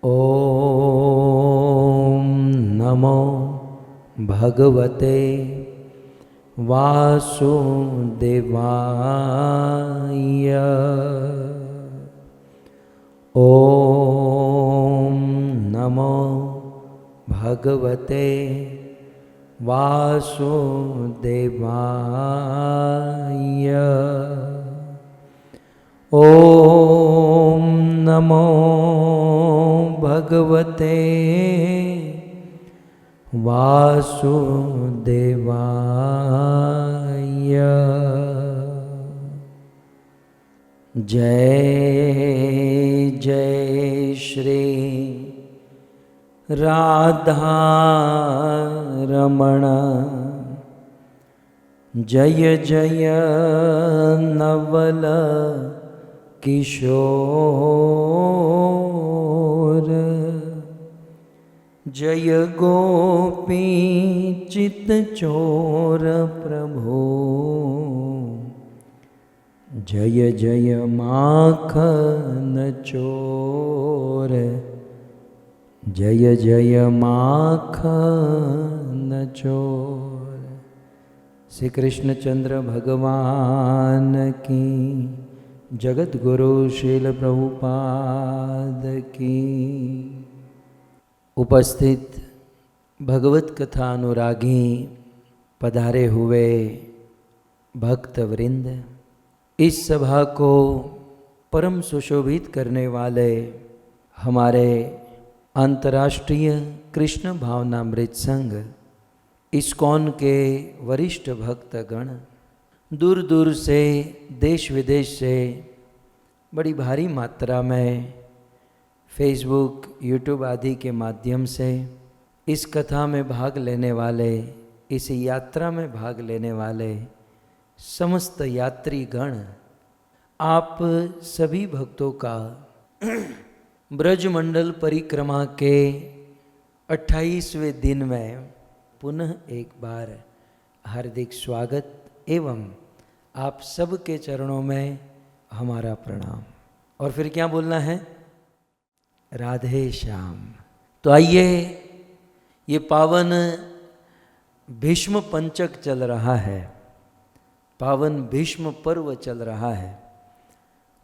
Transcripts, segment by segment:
ॐ नमो भगवते वासुदेवाय। ॐ नमो भगवते वासुदेवाय। ॐ नमो भगवते वासुदेवाय। जय जय श्री राधा रमण, जय जय नवल किशोर, जय गोपी चित चोर प्रभु, जय जय माखन चोर, जय जय माखन चोर। श्री कृष्णचंद्र भगवान की, जगत गुरु श्रील प्रभुपाद की। उपस्थित भगवत कथा अनुरागी पधारे हुए भक्त वृंद, इस सभा को परम सुशोभित करने वाले हमारे अंतर्राष्ट्रीय कृष्ण भावनामृत संघ इस्कॉन के वरिष्ठ भक्तगण, दूर दूर से देश विदेश से बड़ी भारी मात्रा में फेसबुक यूट्यूब आदि के माध्यम से इस कथा में भाग लेने वाले, इस यात्रा में भाग लेने वाले समस्त यात्री गण, आप सभी भक्तों का ब्रजमंडल परिक्रमा के 28वें दिन में पुनः एक बार हार्दिक स्वागत एवं आप सबके चरणों में हमारा प्रणाम। और फिर क्या बोलना है? राधे श्याम। तो आइए, ये पावन भीष्म पंचक चल रहा है, पावन भीष्म पर्व चल रहा है,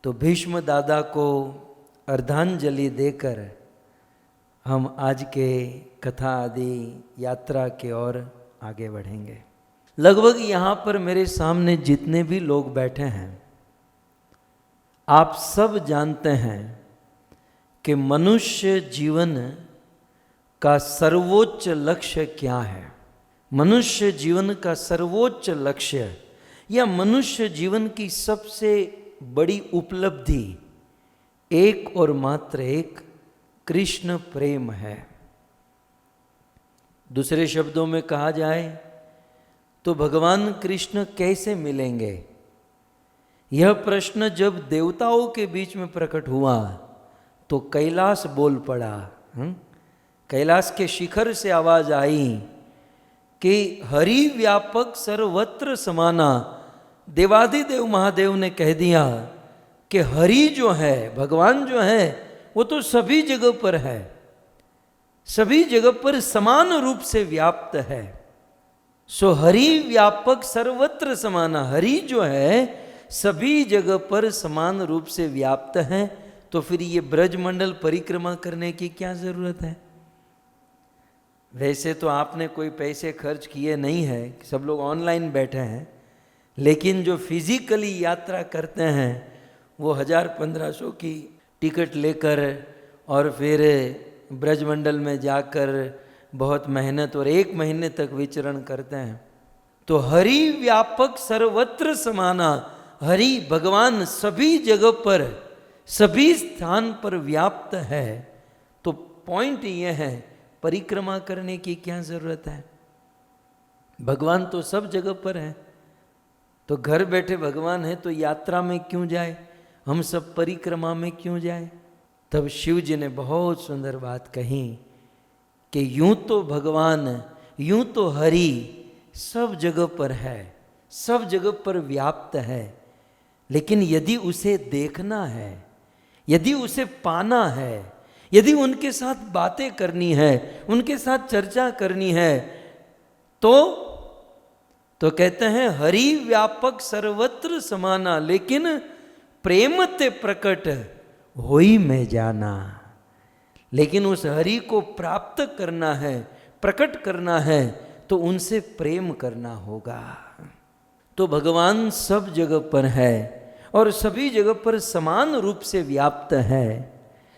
तो भीष्म दादा को अर्धांजलि देकर हम आज के कथा आदि यात्रा की ओर आगे बढ़ेंगे। लगभग यहाँ पर मेरे सामने जितने भी लोग बैठे हैं, आप सब जानते हैं कि मनुष्य जीवन का सर्वोच्च लक्ष्य क्या है। मनुष्य जीवन का सर्वोच्च लक्ष्य या मनुष्य जीवन की सबसे बड़ी उपलब्धि एक और मात्र एक कृष्ण प्रेम है। दूसरे शब्दों में कहा जाए तो भगवान कृष्ण कैसे मिलेंगे, यह प्रश्न जब देवताओं के बीच में प्रकट हुआ तो कैलाश बोल पड़ा। कैलाश के शिखर से आवाज आई कि हरि व्यापक सर्वत्र समाना। देवाधिदेव महादेव ने कह दिया कि हरि जो है, भगवान जो है, वो तो सभी जगह पर है, सभी जगह पर समान रूप से व्याप्त है। सो हरि व्यापक सर्वत्र समाना, हरि जो है सभी जगह पर समान रूप से व्याप्त है। तो फिर ये ब्रजमंडल परिक्रमा करने की क्या जरूरत है? वैसे तो आपने कोई पैसे खर्च किए नहीं है, सब लोग ऑनलाइन बैठे हैं, लेकिन जो फिजिकली यात्रा करते हैं वो 1000-1500 की टिकट लेकर और फिर ब्रजमंडल में जाकर बहुत मेहनत और 1 महीने तक विचरण करते हैं। तो हरि व्यापक सर्वत्र समाना, हरि भगवान सभी जगह पर, सभी स्थान पर व्याप्त है। तो पॉइंट ये है, परिक्रमा करने की क्या जरूरत है? भगवान तो सब जगह पर है। तो घर बैठे भगवान है तो यात्रा में क्यों जाए, हम सब परिक्रमा में क्यों जाए? तब शिव जी ने बहुत सुंदर बात कही कि यूं तो भगवान, यूं तो हरि सब जगह पर है, सब जगह पर व्याप्त है, लेकिन यदि उसे देखना है, यदि उसे पाना है, यदि उनके साथ बातें करनी है, उनके साथ चर्चा करनी है, तो कहते हैं हरि व्यापक सर्वत्र समाना, लेकिन प्रेम ते प्रकट होई में जाना। लेकिन उस हरि को प्राप्त करना है, प्रकट करना है, तो उनसे प्रेम करना होगा। तो भगवान सब जगह पर है और सभी जगह पर समान रूप से व्याप्त है,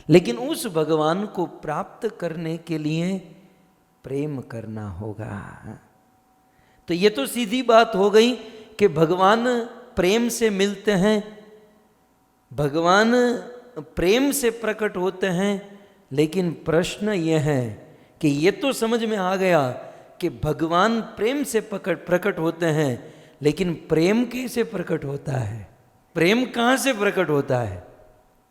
लेकिन उस भगवान को प्राप्त करने के लिए प्रेम करना होगा। तो ये तो सीधी बात हो गई कि भगवान प्रेम से मिलते हैं, भगवान प्रेम से प्रकट होते हैं। लेकिन प्रश्न यह है कि ये तो समझ में आ गया कि भगवान प्रेम से प्रकट होते हैं, लेकिन प्रेम कैसे प्रकट होता है? प्रेम कहाँ से प्रकट होता है?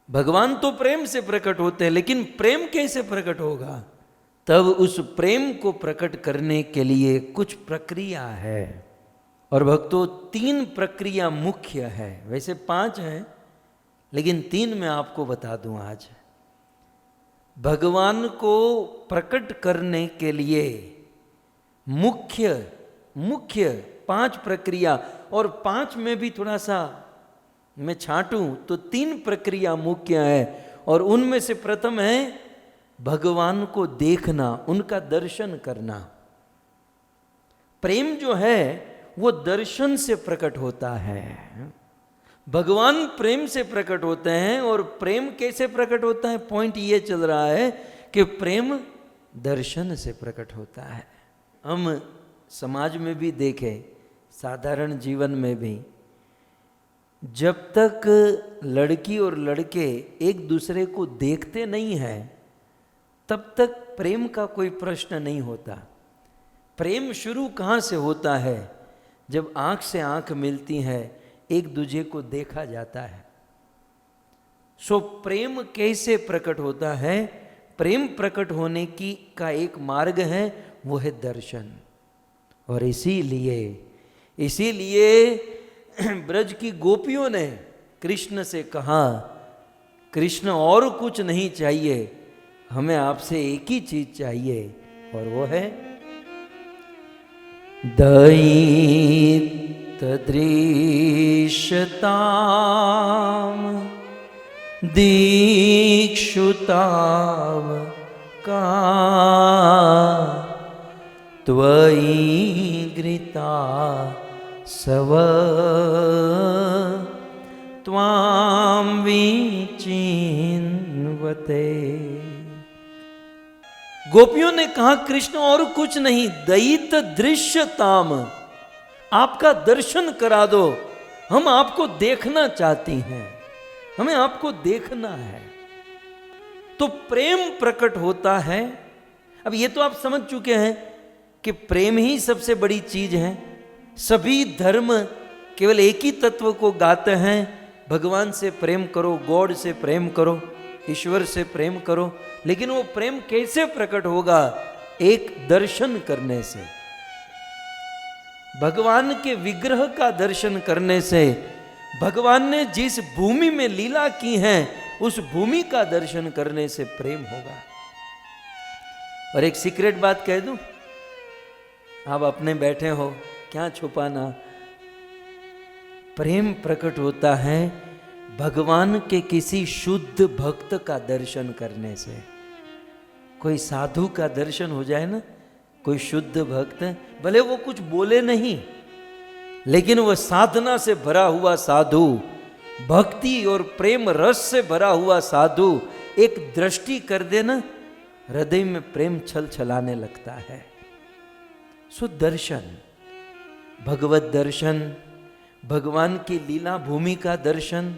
भगवान तो प्रेम से प्रकट होते हैं, लेकिन प्रेम कैसे प्रकट होगा? तब उस प्रेम को प्रकट करने के लिए कुछ प्रक्रिया है। और भक्तों, 3 प्रक्रिया मुख्य है, वैसे 5 है, लेकिन 3 मैं आपको बता दूं आज। भगवान को प्रकट करने के लिए मुख्य 5 प्रक्रिया, और 5 में भी थोड़ा सा मैं छांटूं तो 3 प्रक्रिया मुख्य है। और उनमें से प्रथम है भगवान को देखना, उनका दर्शन करना। प्रेम जो है वो दर्शन से प्रकट होता है। भगवान प्रेम से प्रकट होते हैं। और प्रेम कैसे प्रकट होता है? पॉइंट ये चल रहा है कि प्रेम दर्शन से प्रकट होता है। हम समाज में भी देखें, साधारण जीवन में भी, जब तक लड़की और लड़के एक दूसरे को देखते नहीं हैं, तब तक प्रेम का कोई प्रश्न नहीं होता। प्रेम शुरू कहाँ से होता है? जब आंख से आंख मिलती है, एक दूसरे को देखा जाता है। सो प्रेम कैसे प्रकट होता है? प्रेम प्रकट होने का एक मार्ग है, वो है दर्शन। और इसीलिए ब्रज की गोपियों ने कृष्ण से कहा, कृष्ण और कुछ नहीं चाहिए, हमें आपसे एक ही चीज चाहिए, और वो है दयितदृश्यताम् दीक्षुताव का त्वयि गृता सव त्वां विचिन्वते। गोपियों ने कहा, कृष्ण और कुछ नहीं, दयित दृश्यताम, आपका दर्शन करा दो, हम आपको देखना चाहती हैं, हमें आपको देखना है। तो प्रेम प्रकट होता है। अब ये तो आप समझ चुके हैं कि प्रेम ही सबसे बड़ी चीज है। सभी धर्म केवल एक ही तत्व को गाते हैं, भगवान से प्रेम करो, गॉड से प्रेम करो, ईश्वर से प्रेम करो। लेकिन वो प्रेम कैसे प्रकट होगा? एक दर्शन करने से, भगवान के विग्रह का दर्शन करने से। भगवान ने जिस भूमि में लीला की है, उस भूमि का दर्शन करने से प्रेम होगा। और एक सीक्रेट बात कह दूं, आप अपने बैठे हो, क्या छुपाना। प्रेम प्रकट होता है भगवान के किसी शुद्ध भक्त का दर्शन करने से। कोई साधु का दर्शन हो जाए ना, कोई शुद्ध भक्त, भले वो कुछ बोले नहीं, लेकिन वह साधना से भरा हुआ साधु, भक्ति और प्रेम रस से भरा हुआ साधु एक दृष्टि कर देना, हृदय में प्रेम छल छलाने लगता है। सो दर्शन, भगवत दर्शन, भगवान की लीला भूमि का दर्शन,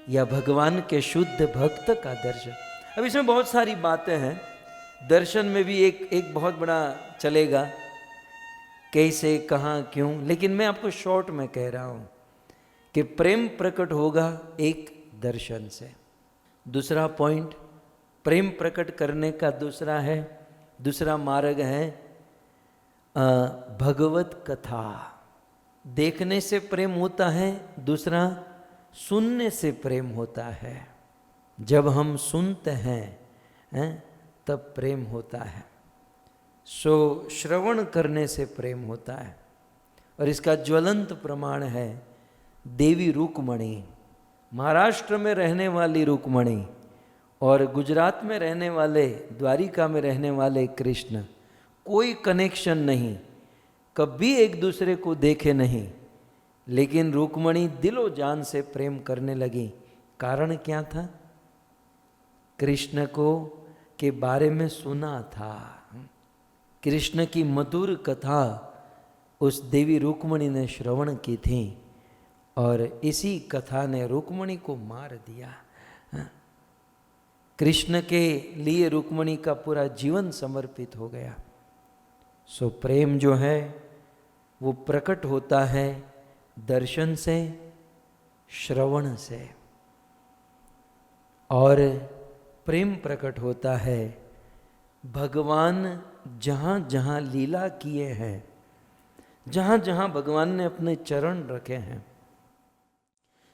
या भगवान के शुद्ध भक्त का दर्शन। अब इसमें बहुत सारी बातें हैं। दर्शन में भी एक बहुत बड़ा चलेगा, कैसे, कहाँ, क्यों, लेकिन मैं आपको शॉर्ट में कह रहा हूं कि प्रेम प्रकट होगा एक दर्शन से। दूसरा पॉइंट, प्रेम प्रकट करने का दूसरा मार्ग है भगवत कथा। देखने से प्रेम होता है, दूसरा सुनने से प्रेम होता है। जब हम सुनते हैं, हैं, तब प्रेम होता है। सो श्रवण करने से प्रेम होता है। और इसका ज्वलंत प्रमाण है देवी रुक्मणी, महाराष्ट्र में रहने वाली रुक्मणी और गुजरात में रहने वाले, द्वारिका में रहने वाले कृष्ण, कोई कनेक्शन नहीं, कभी एक दूसरे को देखे नहीं, लेकिन रुक्मणी दिलो जान से प्रेम करने लगी। कारण क्या था? कृष्ण को के बारे में सुना था, कृष्ण की मधुर कथा उस देवी रुक्मणी ने श्रवण की थी और इसी कथा ने रुक्मणी को मार दिया। कृष्ण के लिए रुक्मणी का पूरा जीवन समर्पित हो गया। सो प्रेम जो है वो प्रकट होता है दर्शन से, श्रवण से, और प्रेम प्रकट होता है भगवान जहाँ जहाँ लीला किए हैं, जहाँ जहाँ भगवान ने अपने चरण रखे हैं,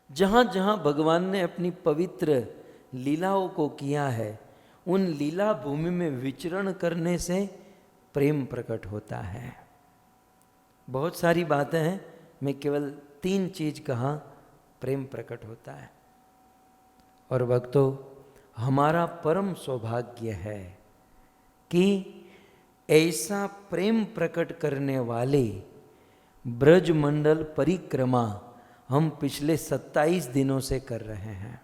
जहाँ जहाँ भगवान ने अपनी पवित्र लीलाओं को किया है, उन लीला भूमि में विचरण करने से प्रेम प्रकट होता है। बहुत सारी बातें हैं, मैं केवल 3 चीज कहा, प्रेम प्रकट होता है। और भक्तों, हमारा परम सौभाग्य है कि ऐसा प्रेम प्रकट करने वाली ब्रजमंडल परिक्रमा हम पिछले 27 दिनों से कर रहे हैं।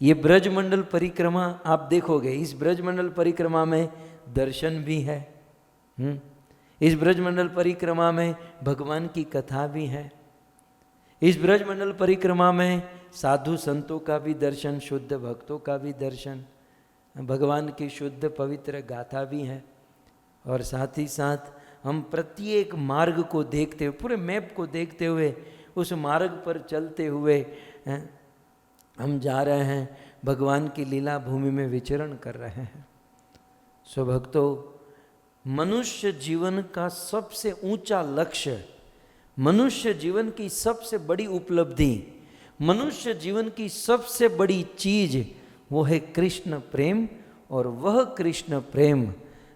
ये ब्रजमंडल परिक्रमा आप देखोगे, इस ब्रजमंडल परिक्रमा में दर्शन भी है, इस ब्रजमंडल परिक्रमा में भगवान की कथा भी है, इस ब्रजमंडल परिक्रमा में साधु संतों का भी दर्शन, शुद्ध भक्तों का भी दर्शन, भगवान की शुद्ध पवित्र गाथा भी है। और साथ ही साथ हम प्रत्येक मार्ग को देखते हुए, पूरे मैप को देखते हुए, उस मार्ग पर चलते हुए हम जा रहे हैं, भगवान की लीला भूमि में विचरण कर रहे हैं। सो भक्तों, मनुष्य जीवन का सबसे ऊंचा लक्ष्य, मनुष्य जीवन की सबसे बड़ी उपलब्धि, मनुष्य जीवन की सबसे बड़ी चीज वो है कृष्ण प्रेम। और वह कृष्ण प्रेम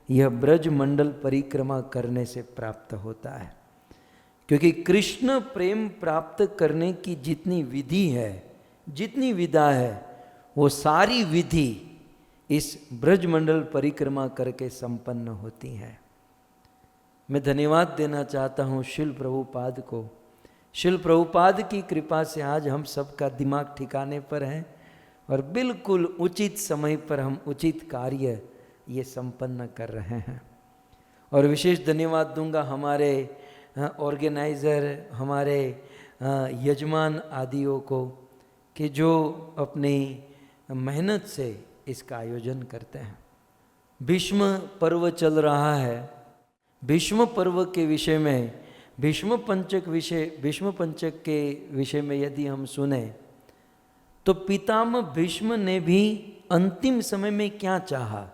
यह ब्रजमंडल परिक्रमा करने से प्राप्त होता है। क्योंकि कृष्ण प्रेम प्राप्त करने की जितनी विधि है, जितनी विधा है, वो सारी विधि इस ब्रजमंडल परिक्रमा करके संपन्न होती है। मैं धन्यवाद देना चाहता हूँ शिल प्रभुपाद को। शिल प्रभुपाद की कृपा से आज हम सबका दिमाग ठिकाने पर है और बिल्कुल उचित समय पर हम उचित कार्य ये संपन्न कर रहे हैं। और विशेष धन्यवाद दूंगा हमारे ऑर्गेनाइज़र, हमारे यजमान आदियों को, कि जो अपनी मेहनत से इसका आयोजन करते हैं। भीष्म पर्व चल रहा है। भीष्म पर्व के विषय में, भीष्म पंचक के विषय में यदि हम सुने तो पितामह भीष्म ने भी अंतिम समय में क्या चाहा?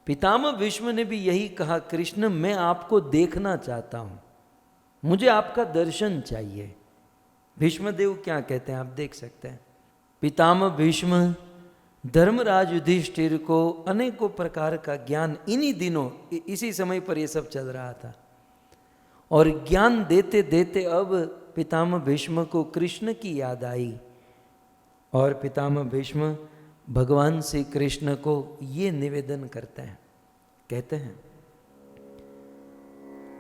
पितामह भीष्म ने भी यही कहा, कृष्ण मैं आपको देखना चाहता हूँ, मुझे आपका दर्शन चाहिए। भीष्मदेव क्या कहते हैं आप देख सकते हैं। पितामह भीष्म धर्मराज युधिष्ठिर को अनेकों प्रकार का ज्ञान, इन्हीं दिनों इसी समय पर ये सब चल रहा था, और ज्ञान देते देते अब पितामह भीष्म को कृष्ण की याद आई और पितामह भीष्म भगवान श्री कृष्ण को ये निवेदन करते हैं, कहते हैं,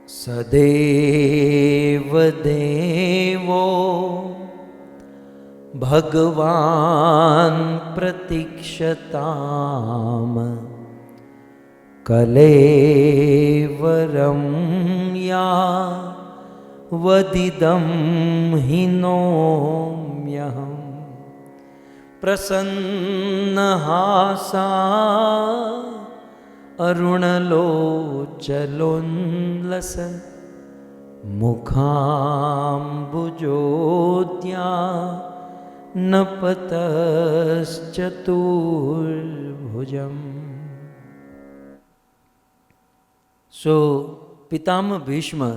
सदैव देवो भगवान प्रतीक्षताम कलेवरम या वदिदम हिनोम्यहम् प्रसन्नहासा अरुणलोचलोल्लस मुखाम्बुजोद्या नपतश्चतुर्भुजम्। सो पितामह भीष्म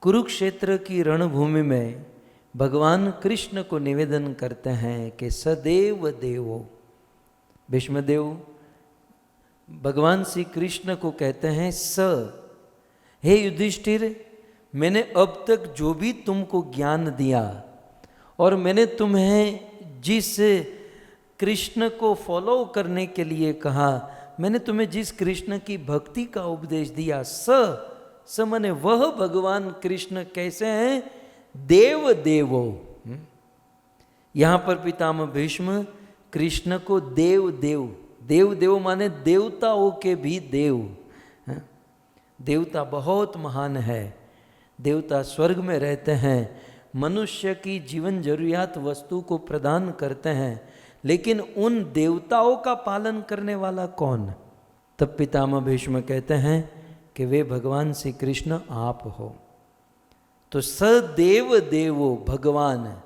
कुरुक्षेत्र की रणभूमि में भगवान कृष्ण को निवेदन करते हैं कि सदैव देवो, भीष्मदेव भगवान श्री कृष्ण को कहते हैं, हे युधिष्ठिर, मैंने अब तक जो भी तुमको ज्ञान दिया और मैंने तुम्हें जिस कृष्ण को फॉलो करने के लिए कहा, मैंने तुम्हें जिस कृष्ण की भक्ति का उपदेश दिया, स माने वह भगवान कृष्ण कैसे हैं? देव देवो। यहां पर पितामह भीष्म कृष्ण को देव देव, देव देव माने देवताओं के भी देव। देवता बहुत महान है, देवता स्वर्ग में रहते हैं, मनुष्य की जीवन जरूरियात वस्तु को प्रदान करते हैं, लेकिन उन देवताओं का पालन करने वाला कौन? तब पितामह भीष्म कहते हैं कि वे भगवान श्री कृष्ण आप हो। तो सदेव देवो भगवान,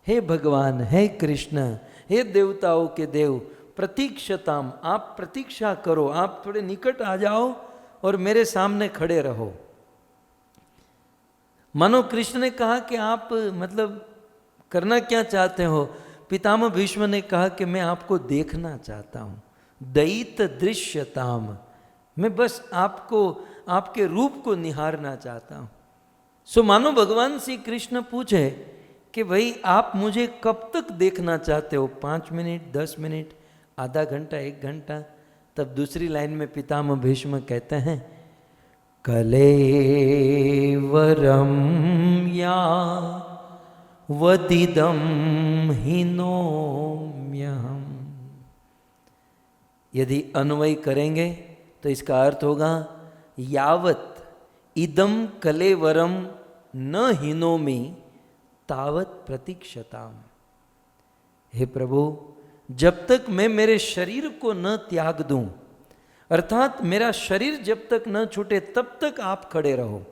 हे भगवान, हे कृष्ण, हे देवताओं के देव, प्रतीक्षताम, आप प्रतीक्षा करो, आप थोड़े निकट आ जाओ और मेरे सामने खड़े रहो। मानो कृष्ण ने कहा कि आप मतलब करना क्या चाहते हो? पितामह भीष्म ने कहा कि मैं आपको देखना चाहता हूँ, दयित दृश्यताम, मैं बस आपको, आपके रूप को निहारना चाहता हूँ। सो मानो भगवान श्री कृष्ण पूछे कि भाई आप मुझे कब तक देखना चाहते हो? 5 मिनट, 10 मिनट, आधा घंटा, 1 घंटा? तब दूसरी लाइन में पितामह भीष्म कहते हैं, कलेवरम या वदिदम हिनोम्यहम। यदि अन्वय करेंगे तो इसका अर्थ होगा, यावत इदम कलेवरम न हिनोमि तावत प्रतीक्षताम। हे प्रभु, जब तक मैं मेरे शरीर को न त्याग दूं, अर्थात मेरा शरीर जब तक न छूटे तब तक आप खड़े रहो।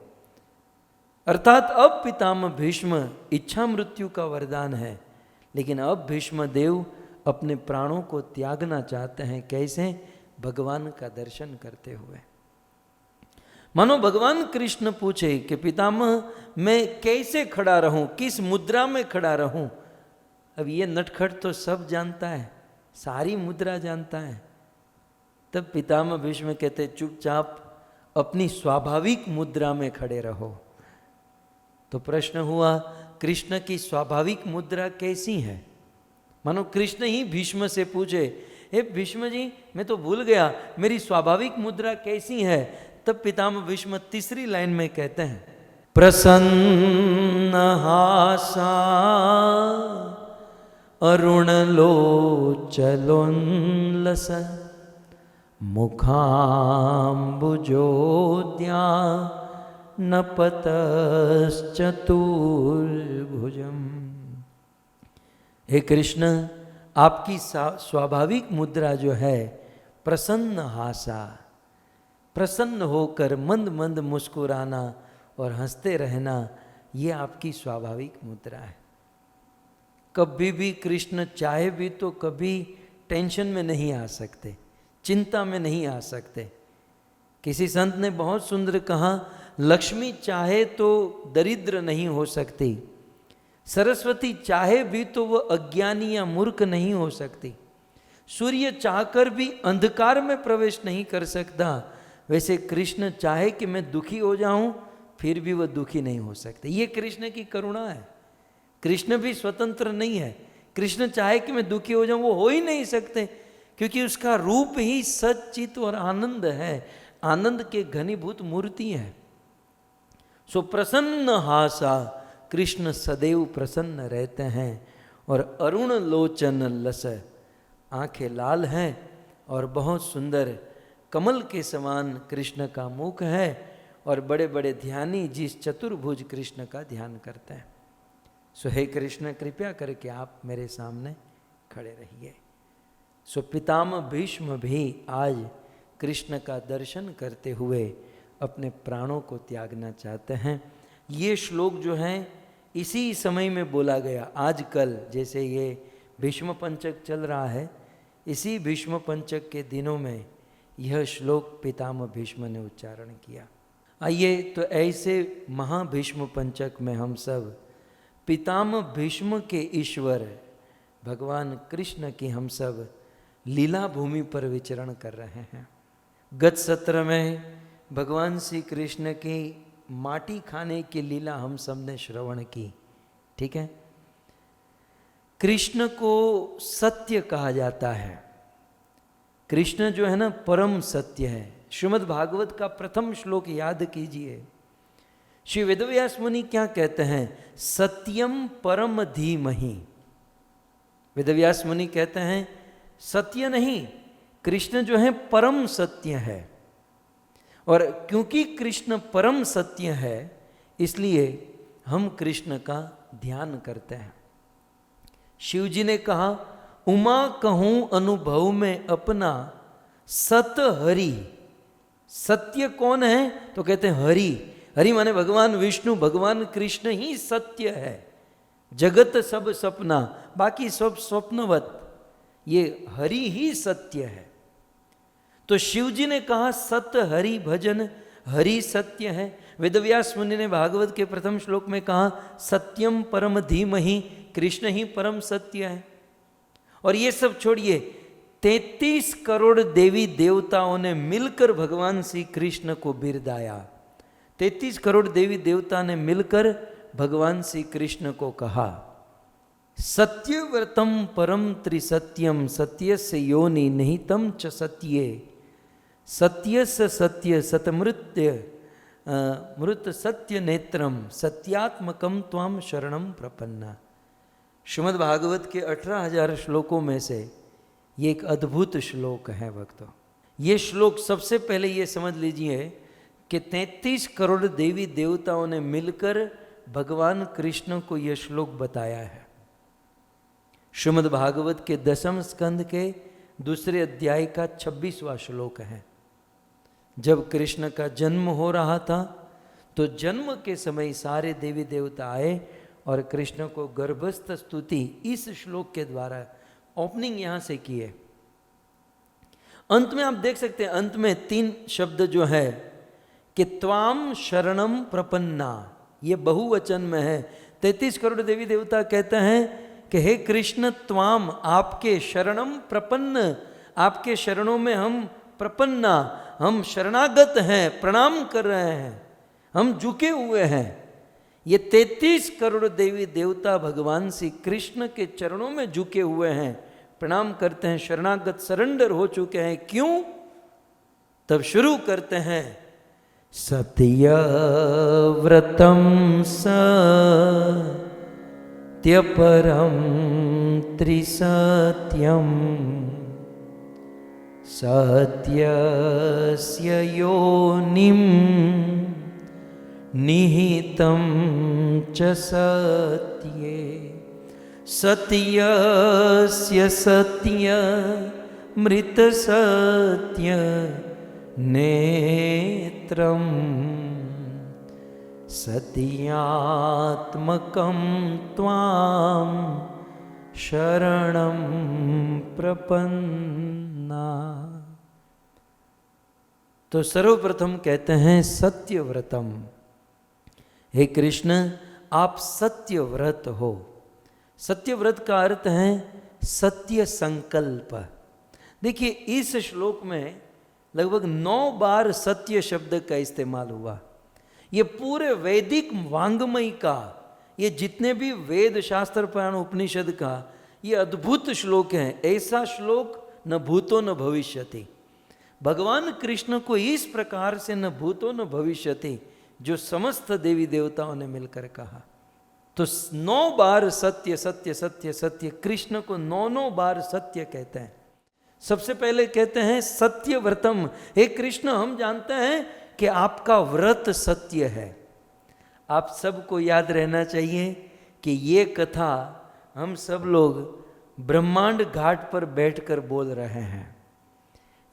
अर्थात अब पितामह भीष्म, इच्छा मृत्यु का वरदान है, लेकिन अब भीष्म देव अपने प्राणों को त्यागना चाहते हैं। कैसे? भगवान का दर्शन करते हुए। मानो भगवान कृष्ण पूछे कि पितामह मैं कैसे खड़ा रहूं, किस मुद्रा में खड़ा रहूं? अब ये नटखट तो सब जानता है, सारी मुद्रा जानता है। तब पितामह भीष्म कहते, चुपचाप अपनी स्वाभाविक मुद्रा में खड़े रहो। तो प्रश्न हुआ, कृष्ण की स्वाभाविक मुद्रा कैसी है? मानो कृष्ण ही भीष्म से पूछे, हे भीष्म जी, मैं तो भूल गया, मेरी स्वाभाविक मुद्रा कैसी है? तब पितामह भीष्म तीसरी लाइन में कहते हैं, प्रसन्न हासा अरुण लोचलोल्लस मुखाम्बुजोद्या नपतश्चतुर्भुजम। हे कृष्ण, आपकी स्वाभाविक मुद्रा जो है प्रसन्न हासा, प्रसन्न होकर मंद मंद मुस्कुराना और हंसते रहना, ये आपकी स्वाभाविक मुद्रा है। कभी भी कृष्ण चाहे भी तो कभी टेंशन में नहीं आ सकते, चिंता में नहीं आ सकते। किसी संत ने बहुत सुंदर कहा, लक्ष्मी चाहे तो दरिद्र नहीं हो सकती, सरस्वती चाहे भी तो वह अज्ञानी या मूर्ख नहीं हो सकती, सूर्य चाहकर भी अंधकार में प्रवेश नहीं कर सकता, वैसे कृष्ण चाहे कि मैं दुखी हो जाऊं फिर भी वह दुखी नहीं हो सकते। ये कृष्ण की करुणा है। कृष्ण भी स्वतंत्र नहीं है। कृष्ण चाहे कि मैं दुखी हो जाऊं, वो हो ही नहीं सकते, क्योंकि उसका रूप ही सच्चित और आनंद है, आनंद के घनीभूत मूर्ति है। सो प्रसन्न हासा, कृष्ण सदैव प्रसन्न रहते हैं। और अरुण लोचन लस, आंखें लाल हैं और बहुत सुंदर कमल के समान कृष्ण का मुख है। और बड़े बड़े ध्यानी जिस चतुर्भुज कृष्ण का ध्यान करते हैं। सो हे कृष्ण, कृपया करके आप मेरे सामने खड़े रहिए। सो पितामह भीष्म भी आज कृष्ण का दर्शन करते हुए अपने प्राणों को त्यागना चाहते हैं। ये श्लोक जो हैं इसी समय में बोला गया। आजकल जैसे ये भीष्म पंचक चल रहा है, इसी भीष्म पंचक के दिनों में यह श्लोक पितामह भीष्म ने उच्चारण किया। आइए तो ऐसे महाभीष्म पंचक में हम सब पितामह भीष्म के ईश्वर भगवान कृष्ण की हम सब लीला भूमि पर विचरण कर रहे हैं। गत सत्र में भगवान श्री कृष्ण की माटी खाने की लीला हम सब ने श्रवण की, ठीक है। कृष्ण को सत्य कहा जाता है। कृष्ण जो है ना परम सत्य है। श्रीमद् भागवत का प्रथम श्लोक याद कीजिए। श्री वेदव्यास मुनि क्या कहते हैं? सत्यम परम धीमहि। वेदव्यास मुनि कहते हैं सत्य नहीं, कृष्ण जो है परम सत्य है। और क्योंकि कृष्ण परम सत्य है इसलिए हम कृष्ण का ध्यान करते हैं। शिव जी ने कहा उमा कहूं अनुभव में अपना सत हरि। सत्य कौन है? तो कहते हैं हरि। हरि माने भगवान विष्णु, भगवान कृष्ण ही सत्य है। जगत सब सपना, बाकी सब स्वप्नवत, ये हरि ही सत्य है। तो शिव जी ने कहा सत हरि भजन, हरि सत्य है। वेदव्यास मुनि ने भागवत के प्रथम श्लोक में कहा सत्यम परम धीमहि, कृष्ण ही परम सत्य है। और ये सब छोड़िए, 33 करोड़ देवी देवताओं ने मिलकर भगवान श्री कृष्ण को बिरदाया। 33 करोड़ देवी देवता ने मिलकर भगवान श्री कृष्ण को कहा सत्यव्रतम परम त्रिसत्यम सत्यस्य योनि निहितम च सत्ये सत्यस्य सत्य सतमृत्य मृत सत्य नेत्रम सत्यात्मकम त्वाम शरणम प्रपन्ना। श्रीमद् भागवत के 18,000 श्लोकों में से ये एक अद्भुत श्लोक है भक्तों। ये श्लोक सबसे पहले ये समझ लीजिए कि 33 करोड़ देवी देवताओं ने मिलकर भगवान कृष्ण को यह श्लोक बताया है। श्रीमद् भागवत के 10वें स्कंद के 2 अध्याय का 26वां श्लोक है। जब कृष्ण का जन्म हो रहा था तो जन्म के समय सारे देवी देवता आए और कृष्ण को गर्भस्थ स्तुति इस श्लोक के द्वारा ओपनिंग यहां से की है। अंत में आप देख सकते हैं, अंत में 3 शब्द जो है कि त्वाम शरणम प्रपन्ना, ये बहुवचन में है। 33 करोड़ देवी देवता कहते हैं कि हे कृष्ण त्वाम, आपके शरणम प्रपन्न, आपके शरणों में हम प्रपन्ना, हम शरणागत हैं, प्रणाम कर रहे हैं, हम झुके हुए हैं। ये 33 करोड़ देवी देवता भगवान श्री कृष्ण के चरणों में झुके हुए हैं, प्रणाम करते हैं, शरणागत सरेंडर हो चुके हैं। क्यों? तब शुरू करते हैं सत्यव्रतम सत्यपरम त्रिसत्यम सत्यस्य योनिम निहितं च सत्ये सत्यस्य सत्य मृत सत्य नेत्रम सत्यात्मकं त्वां शरणं प्रपन्ना। तो सर्वप्रथम कहते हैं सत्यव्रतम, हे कृष्ण आप सत्यव्रत हो। सत्यव्रत का अर्थ है सत्य संकल्प। देखिए इस श्लोक में लगभग 9 बार सत्य शब्द का इस्तेमाल हुआ। ये पूरे वैदिक वांग्मय का, ये जितने भी वेद शास्त्र पुराण उपनिषद का ये अद्भुत श्लोक है। ऐसा श्लोक न भूतो न भविष्यति। भगवान कृष्ण को इस प्रकार से न भूतो न भविष्यति जो समस्त देवी देवताओं ने मिलकर कहा। तो 9 बार सत्य सत्य सत्य सत्य, कृष्ण को 9 बार सत्य कहते हैं। सबसे पहले कहते हैं सत्यव्रतम, हे कृष्ण हम जानते हैं कि आपका व्रत सत्य है। आप सबको याद रहना चाहिए कि ये कथा हम सब लोग ब्रह्मांड घाट पर बैठकर बोल रहे हैं।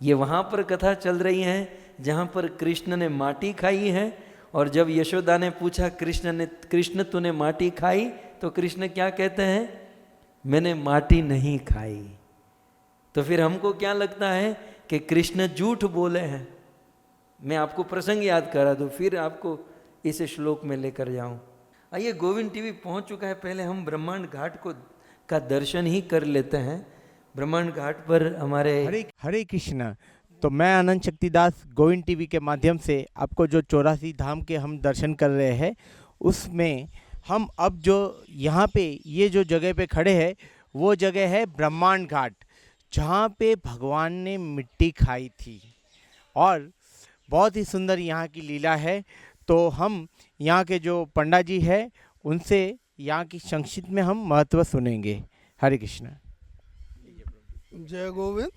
ये वहाँ पर कथा चल रही है जहाँ पर कृष्ण ने माटी खाई है, और जब यशोदा ने पूछा कृष्ण तूने माटी खाई, तो कृष्ण क्या कहते हैं? मैंने माटी नहीं खाई। तो फिर हमको क्या लगता है कि कृष्ण झूठ बोले हैं। मैं आपको प्रसंग याद करा दूं, फिर आपको इस श्लोक में लेकर जाऊं। आइए, गोविंद टीवी पहुंच चुका है। पहले हम ब्रह्मांड घाट का दर्शन ही कर लेते हैं, ब्रह्मांड घाट पर हमारे हरे कृष्णा। तो मैं आनंद शक्तिदास गोविंद टीवी के माध्यम से आपको जो 84 धाम के हम दर्शन कर रहे हैं, उसमें हम अब जो यहाँ पे ये जो जगह पे खड़े हैं वो जगह है ब्रह्मांड घाट, जहाँ पे भगवान ने मिट्टी खाई थी और बहुत ही सुंदर यहाँ की लीला है। तो हम यहाँ के जो पंडा जी हैं उनसे यहाँ की संक्षिप्त में हम महत्व सुनेंगे। हरे कृष्णा। जय गोविंद,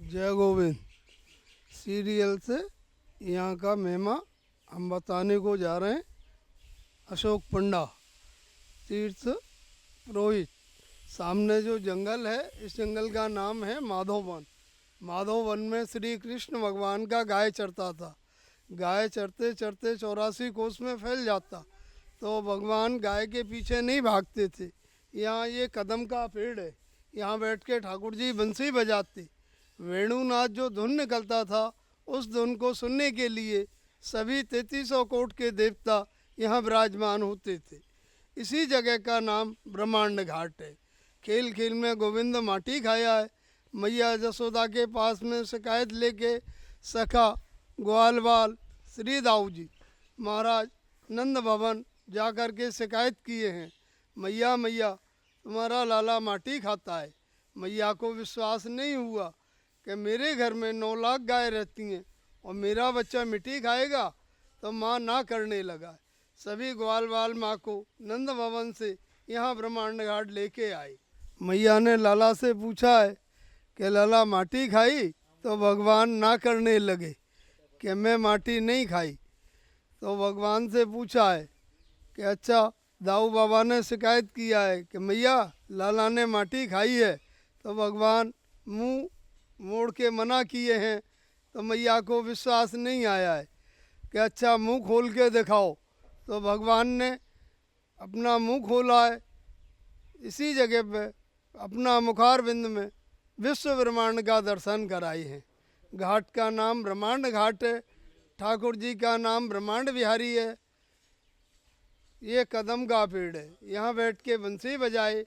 जय गोविंद सीरियल से यहाँ का महिमा हम बताने को जा रहे हैं। अशोक पंडा तीर्थ पुरोहित। सामने जो जंगल है, इस जंगल का नाम है माधववन। माधववन में श्री कृष्ण भगवान का गाय चरता था। गाय चरते चरते 84 कोस में फैल जाता, तो भगवान गाय के पीछे नहीं भागते थे। यहाँ ये कदम का पेड़ है, यहाँ बैठ के ठाकुर जी बंसी बजाते। वेणुनाथ जो धुन निकलता था, उस धुन को सुनने के लिए सभी 3300 कोट के देवता यहाँ विराजमान होते थे। इसी जगह का नाम ब्रह्मांड घाट है। खेल खेल में गोविंद माटी खाया है। मैया जसोदा के पास में शिकायत लेके सखा ग्वालवाल श्री दाऊ जी महाराज नंद भवन जा कर के शिकायत किए हैं, मैया मैया तुम्हारा लाला माटी खाता है। मैया को विश्वास नहीं हुआ कि मेरे घर में 9 लाख गाय रहती हैं और मेरा बच्चा मिट्टी खाएगा, तो माँ ना करने लगा। सभी ग्वालवाल माँ को नंद भवन से यहाँ ब्रह्मांड घाट लेके आए। मैया ने लाला से पूछा है कि लाला माटी खाई, तो भगवान ना करने लगे कि मैं माटी नहीं खाई। तो भगवान से पूछा है कि अच्छा दाऊ बाबा ने शिकायत किया है कि मैया लाला ने माटी खाई है, तो भगवान मुंह मोड़ के मना किए हैं। तो मैया को विश्वास नहीं आया है कि अच्छा मुंह खोल के दिखाओ। तो भगवान ने अपना मुंह खोला है। इसी जगह पे अपना मुखारविंद में विश्व ब्रह्मांड का दर्शन कराए हैं। घाट का नाम ब्रह्मांड घाट है। ठाकुर जी का नाम ब्रह्मांड बिहारी है। ये कदम का पेड़ है, यहाँ बैठ के बंसी बजाए।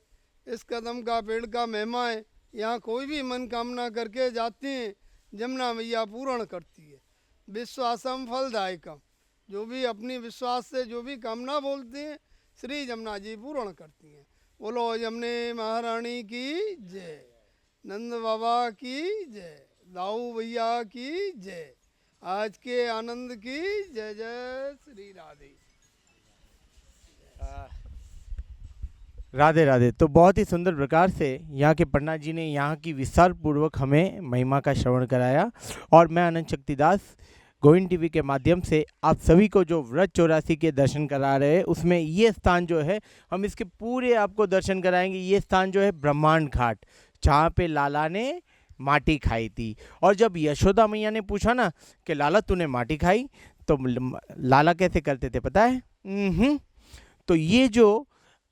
इस कदम का पेड़ का महिमा है। यहाँ कोई भी मनोकामना करके जाते हैं, जमुना मैया पूर्ण करती है। विश्वासम फलदायकम, जो भी अपनी विश्वास से जो भी कामना बोलते हैं, श्री जमुना जी पूर्ण करती हैं। बोलो जमुने महारानी की जय, नंद बाबा की जय, दाऊ भैया की जय, आज के आनंद की जय। जय श्री राधे। राधे राधे। तो बहुत ही सुंदर प्रकार से यहाँ के पंडा जी ने यहाँ की विस्तार पूर्वक हमें महिमा का श्रवण कराया। और मैं आनंद शक्तिदास गोविंद टीवी के माध्यम से आप सभी को जो व्रत 84 के दर्शन करा रहे हैं, उसमें ये स्थान जो है हम इसके पूरे आपको दर्शन कराएंगे। ये स्थान जो है ब्रह्मांड घाट, जहाँ पे लाला ने माटी खाई थी। और जब यशोदा मैया ने पूछा ना कि लाला तूने माटी खाई, तो लाला कैसे करते थे पता है? तो ये जो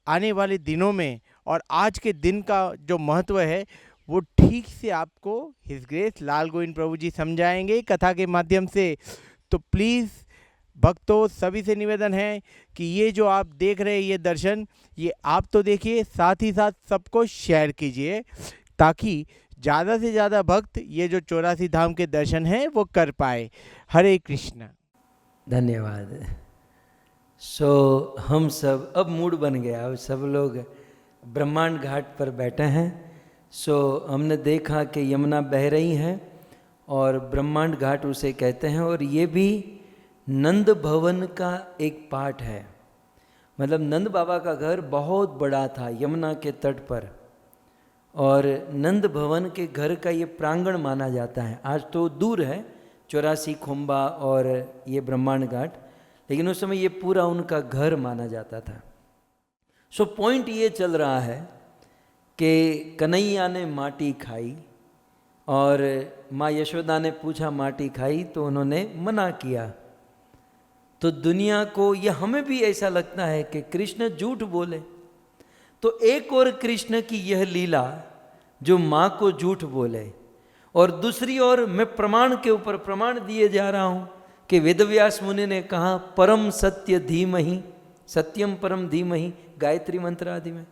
आने वाले दिनों में और आज के दिन का जो महत्व है, वो ठीक से आपको हिज ग्रेस लाल गोविंद प्रभु जी समझाएंगे कथा के माध्यम से। तो प्लीज़ भक्तों सभी से निवेदन है कि ये जो आप देख रहे हैं ये दर्शन, ये आप तो देखिए, साथ ही साथ सबको शेयर कीजिए, ताकि ज़्यादा से ज़्यादा भक्त ये जो 84 धाम के दर्शन हैं वो कर पाए। हरे कृष्ण। धन्यवाद। हम सब अब मूड बन गया, अब सब लोग ब्रह्मांड घाट पर बैठे हैं। हमने देखा कि यमुना बह रही है और ब्रह्मांड घाट उसे कहते हैं। और ये भी नंद भवन का एक पार्ट है। मतलब नंद बाबा का घर बहुत बड़ा था यमुना के तट पर, और नंद भवन के घर का ये प्रांगण माना जाता है। आज तो दूर है 84 खुम्बा और ये ब्रह्मांड घाट, लेकिन उस समय ये पूरा उनका घर माना जाता था। पॉइंट ये चल रहा है कि कन्हैया ने माटी खाई और माँ यशोदा ने पूछा माटी खाई, तो उन्होंने मना किया। तो दुनिया को, या हमें भी ऐसा लगता है कि कृष्ण झूठ बोले। तो एक और कृष्ण की यह लीला जो माँ को झूठ बोले, और दूसरी ओर मैं प्रमाण के ऊपर प्रमाण दिए जा रहा हूँ कि वेदव्यास मुनि ने कहा परम सत्य धीमहि, सत्यम परम धीमहि, गायत्री मंत्र आदि में।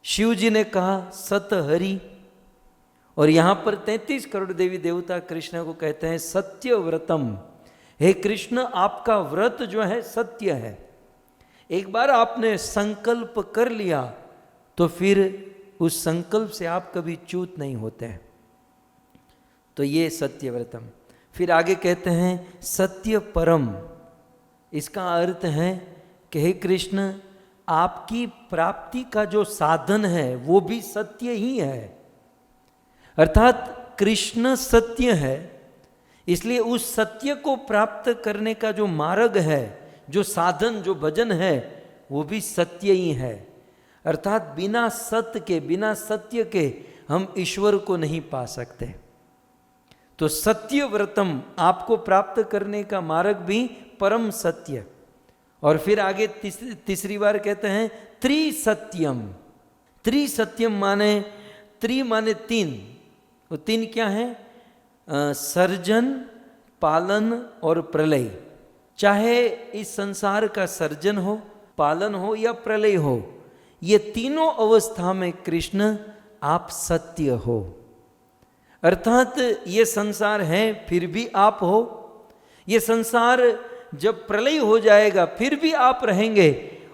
शिव जी ने कहा सत हरि, और यहाँ पर 33 करोड़ देवी देवता कृष्ण को कहते हैं सत्यव्रतम। हे कृष्ण, आपका व्रत जो है सत्य है। एक बार आपने संकल्प कर लिया तो फिर उस संकल्प से आप कभी च्यूत नहीं होते हैं। तो ये सत्यव्रतम। फिर आगे कहते हैं सत्य परम। इसका अर्थ है कि हे कृष्ण, आपकी प्राप्ति का जो साधन है वो भी सत्य ही है। अर्थात कृष्ण सत्य है, इसलिए उस सत्य को प्राप्त करने का जो मार्ग है, जो साधन, जो भजन है, वो भी सत्य ही है। अर्थात बिना सत्य के, बिना सत्य के हम ईश्वर को नहीं पा सकते। तो सत्य व्रतम, आपको प्राप्त करने का मार्ग भी परम सत्य। और फिर आगे तीसरी बार कहते हैं त्रिसत्यम। त्रिसत्यम माने, त्रि माने तीन। वो तीन क्या है? सर्जन, पालन और प्रलय। चाहे इस संसार का सर्जन हो, पालन हो या प्रलय हो, ये तीनों अवस्था में कृष्ण आप सत्य हो। अर्थात ये संसार है फिर भी आप हो, ये संसार जब प्रलय हो जाएगा फिर भी आप रहेंगे,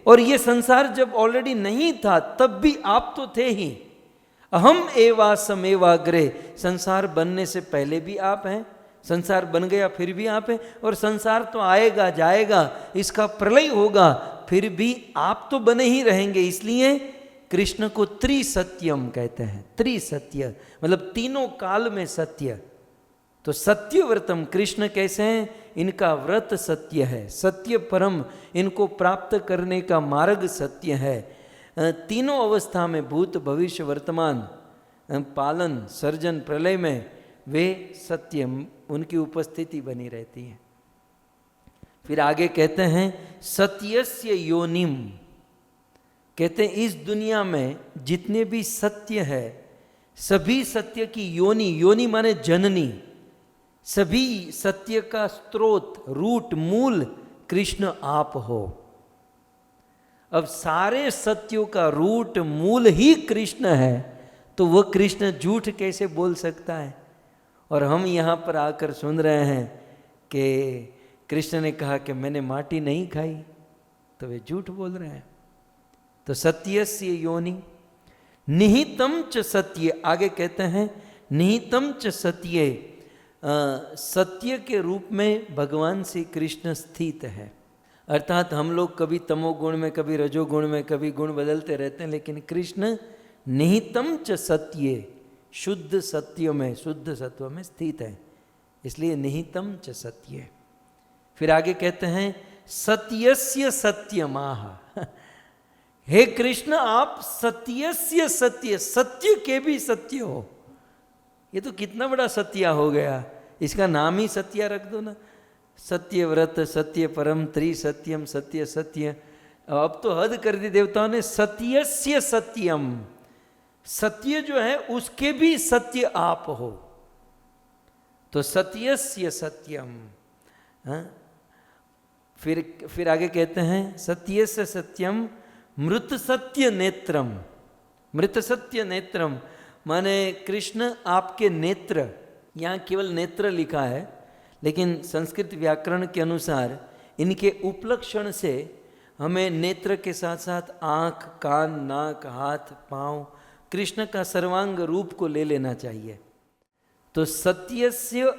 और ये संसार जब ऑलरेडी नहीं था तब भी आप तो थे ही। अहम एवासमेवाग्रे, संसार बनने से पहले भी आप हैं, संसार बन गया फिर भी आप हैं, और संसार तो आएगा जाएगा, इसका प्रलय होगा, फिर भी आप तो बने ही रहेंगे। इसलिए कृष्ण को त्रिसत्यम कहते हैं। त्रिसत्य मतलब तीनों काल में सत्य। तो सत्य व्रतम, कृष्ण कैसे हैं? इनका व्रत सत्य है, सत्य परम, इनको प्राप्त करने का मार्ग सत्य है। तीनों अवस्था में, भूत भविष्य वर्तमान, पालन सर्जन प्रलय में वे सत्य, उनकी उपस्थिति बनी रहती है। फिर आगे कहते हैं सत्यस्य योनिम। कहते हैं इस दुनिया में जितने भी सत्य है, सभी सत्य की योनि, योनि माने जननी, सभी सत्य का स्रोत, रूट, मूल कृष्ण आप हो। अब सारे सत्यों का रूट, मूल ही कृष्ण है, तो वह कृष्ण झूठ कैसे बोल सकता है? और हम यहाँ पर आकर सुन रहे हैं कि कृष्ण ने कहा कि मैंने माटी नहीं खाई, तो वे झूठ बोल रहे हैं। तो सत्यस्य योनि निहितम च सत्य, आगे कहते हैं निहितम च सत्य, सत्य के रूप में भगवान श्री कृष्ण स्थित है। अर्थात हम लोग कभी तमोगुण में, कभी रजोगुण में, कभी गुण बदलते रहते हैं, लेकिन कृष्ण निहितम च सत्य, शुद्ध सत्य में, शुद्ध सत्व में स्थित है, इसलिए निहितम च सत्य। फिर आगे कहते हैं सत्यस्य सत्यमाह। हे कृष्ण, आप सत्यस्य सत्य, सत्य के भी सत्य हो। ये तो कितना बड़ा सत्या हो गया, इसका नाम ही सत्या रख दो ना। सत्य व्रत, सत्य परम, त्रिसत्यम, सत्य सत्य। अब तो हद कर दी देवताओं ने, सत्यस्य सत्यम, सत्य जो है उसके भी सत्य आप हो। तो सत्यस्य सत्यम। फिर आगे कहते हैं सत्यस्य सत्यम मृत सत्य नेत्रम। मृत सत्य नेत्रम माने कृष्ण आपके नेत्र, यहाँ केवल नेत्र लिखा है, लेकिन संस्कृत व्याकरण के अनुसार इनके उपलक्षण से हमें नेत्र के साथ साथ आँख, कान, नाक, हाथ, पाँव, कृष्ण का सर्वांग रूप को ले लेना चाहिए। तो सत्यस्य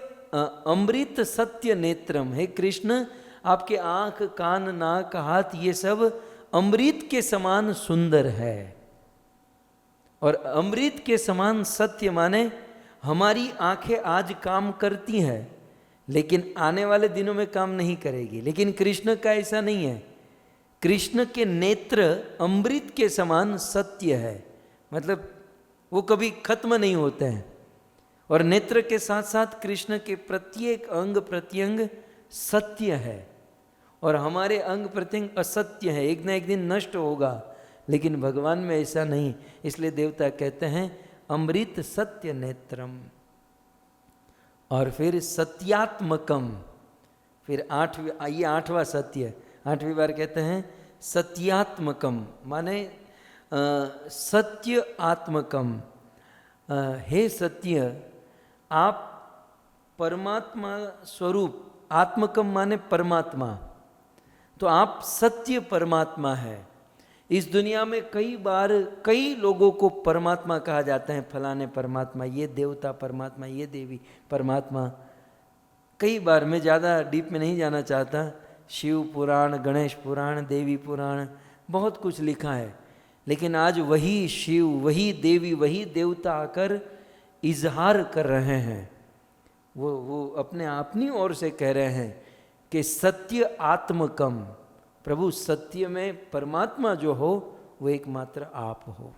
अमृत सत्य नेत्रम, हे कृष्ण आपके आँख, कान, नाक, हाथ ये सब अमृत के समान सुंदर है। और अमृत के समान सत्य माने हमारी आंखें आज काम करती हैं, लेकिन आने वाले दिनों में काम नहीं करेगी। लेकिन कृष्ण का ऐसा नहीं है, कृष्ण के नेत्र अमृत के समान सत्य है, मतलब वो कभी खत्म नहीं होते हैं। और नेत्र के साथ साथ कृष्ण के प्रत्येक अंग प्रत्यंग सत्य है, और हमारे अंग प्रत्यंग असत्य है, एक ना एक दिन नष्ट होगा, लेकिन भगवान में ऐसा नहीं। इसलिए देवता कहते हैं अमृत सत्य नेत्रम। और फिर सत्यात्मकम, फिर ये आठवां सत्य, आठवीं बार कहते हैं सत्यात्मकम माने सत्य आत्मकम। हे सत्य, आप परमात्मा स्वरूप, आत्मकम माने परमात्मा, तो आप सत्य परमात्मा है। इस दुनिया में कई बार कई लोगों को परमात्मा कहा जाता है, फलाने परमात्मा, ये देवता परमात्मा, ये देवी परमात्मा। कई बार, मैं ज़्यादा डीप में नहीं जाना चाहता, शिव पुराण, गणेश पुराण, देवी पुराण, बहुत कुछ लिखा है, लेकिन आज वही शिव, वही देवी, वही देवता आकर इजहार कर रहे हैं, वो अपनी ओर से कह रहे हैं कि सत्य आत्मकम, प्रभु सत्य में परमात्मा जो हो वो एकमात्र आप हो,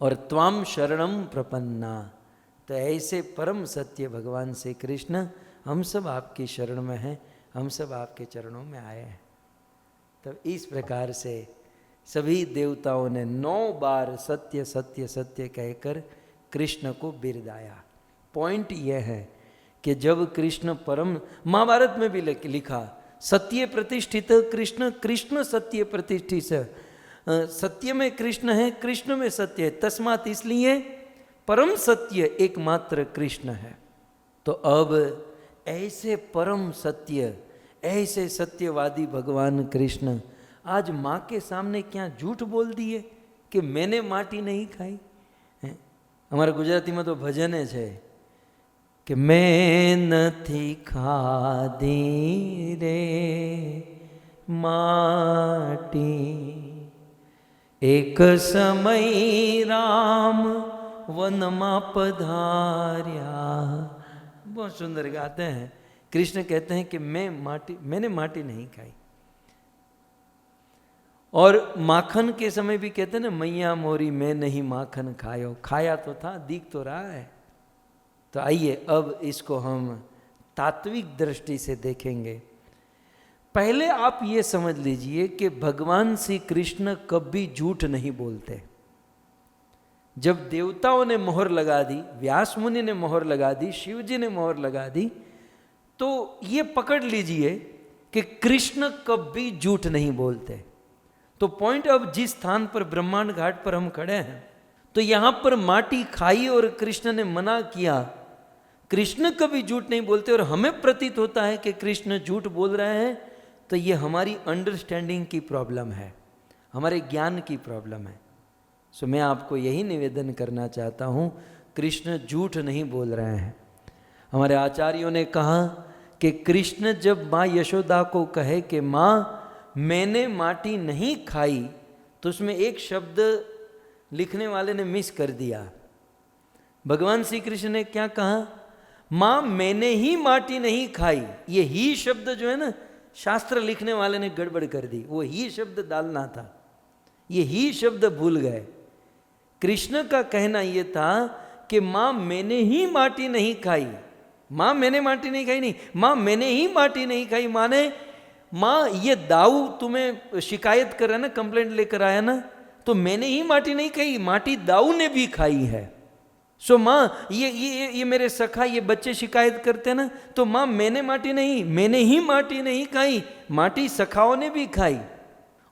और त्वाम शरणम प्रपन्ना। तो ऐसे परम सत्य भगवान श्री कृष्ण, हम सब आपकी शरण में हैं, हम सब आपके चरणों में आए हैं। तब इस प्रकार से सभी देवताओं ने 9 बार सत्य सत्य सत्य कहकर कृष्ण को बिरदाया। पॉइंट यह है कि जब कृष्ण परम, महाभारत में भी लिखा, सत्य प्रतिष्ठित कृष्ण, कृष्ण सत्य प्रतिष्ठित, सत्य में कृष्ण है, कृष्ण में सत्य है, तस्मात इसलिए परम सत्य एकमात्र कृष्ण है। तो अब ऐसे परम सत्य, ऐसे सत्यवादी भगवान कृष्ण आज माँ के सामने क्या झूठ बोल दिए कि मैंने माटी नहीं खाई। हमारे गुजराती में तो भजन है कि मैं नथी खाधी रे माटी, एक समय राम वन मा पधार्या। बहुत सुंदर गाते हैं। कृष्ण कहते हैं कि मैंने माटी नहीं खाई। और माखन के समय भी कहते हैं ना, मैया मोरी मैं नहीं माखन खायो, खाया तो था, दिख तो रहा है। तो आइए अब इसको हम तात्विक दृष्टि से देखेंगे। पहले आप ये समझ लीजिए कि भगवान श्री कृष्ण कभी झूठ नहीं बोलते। जब देवताओं ने मोहर लगा दी, व्यास मुनि ने मोहर लगा दी, शिव जी ने मोहर लगा दी, तो ये पकड़ लीजिए कि कृष्ण कभी झूठ नहीं बोलते। तो पॉइंट, अब जिस स्थान पर ब्रह्मांड घाट पर हम खड़े हैं, तो यहां पर माटी खाई और कृष्ण ने मना किया। कृष्ण कभी झूठ नहीं बोलते और हमें प्रतीत होता है कि कृष्ण झूठ बोल रहे हैं, तो ये हमारी अंडरस्टैंडिंग की प्रॉब्लम है, हमारे ज्ञान की प्रॉब्लम है। सो मैं आपको यही निवेदन करना चाहता हूँ, कृष्ण झूठ नहीं बोल रहे हैं। हमारे आचार्यों ने कहा कि कृष्ण जब माँ यशोदा को कहे कि माँ मैंने माटी नहीं खाई, तो उसमें एक शब्द लिखने वाले ने मिस कर दिया। भगवान श्री कृष्ण ने क्या कहा? माँ मैंने ही माटी नहीं खाई। ये ही शब्द जो है ना, शास्त्र लिखने वाले ने गड़बड़ कर दी, वो ही शब्द डालना था, ये ही शब्द भूल गए। कृष्ण का कहना ये था कि माँ मैंने ही माटी नहीं खाई। माँ मैंने माटी नहीं खाई नहीं, माँ मैंने ही माटी नहीं खाई माने माँ ये दाऊ तुम्हें शिकायत कर रहा है ना, कंप्लेंट लेकर आया ना, तो मैंने ही माटी नहीं खाई, माटी दाऊ ने भी खाई है। सो माँ ये मेरे सखा, ये बच्चे शिकायत करते हैं ना, तो माँ मैंने ही माटी नहीं खाई, माटी सखाओं ने भी खाई।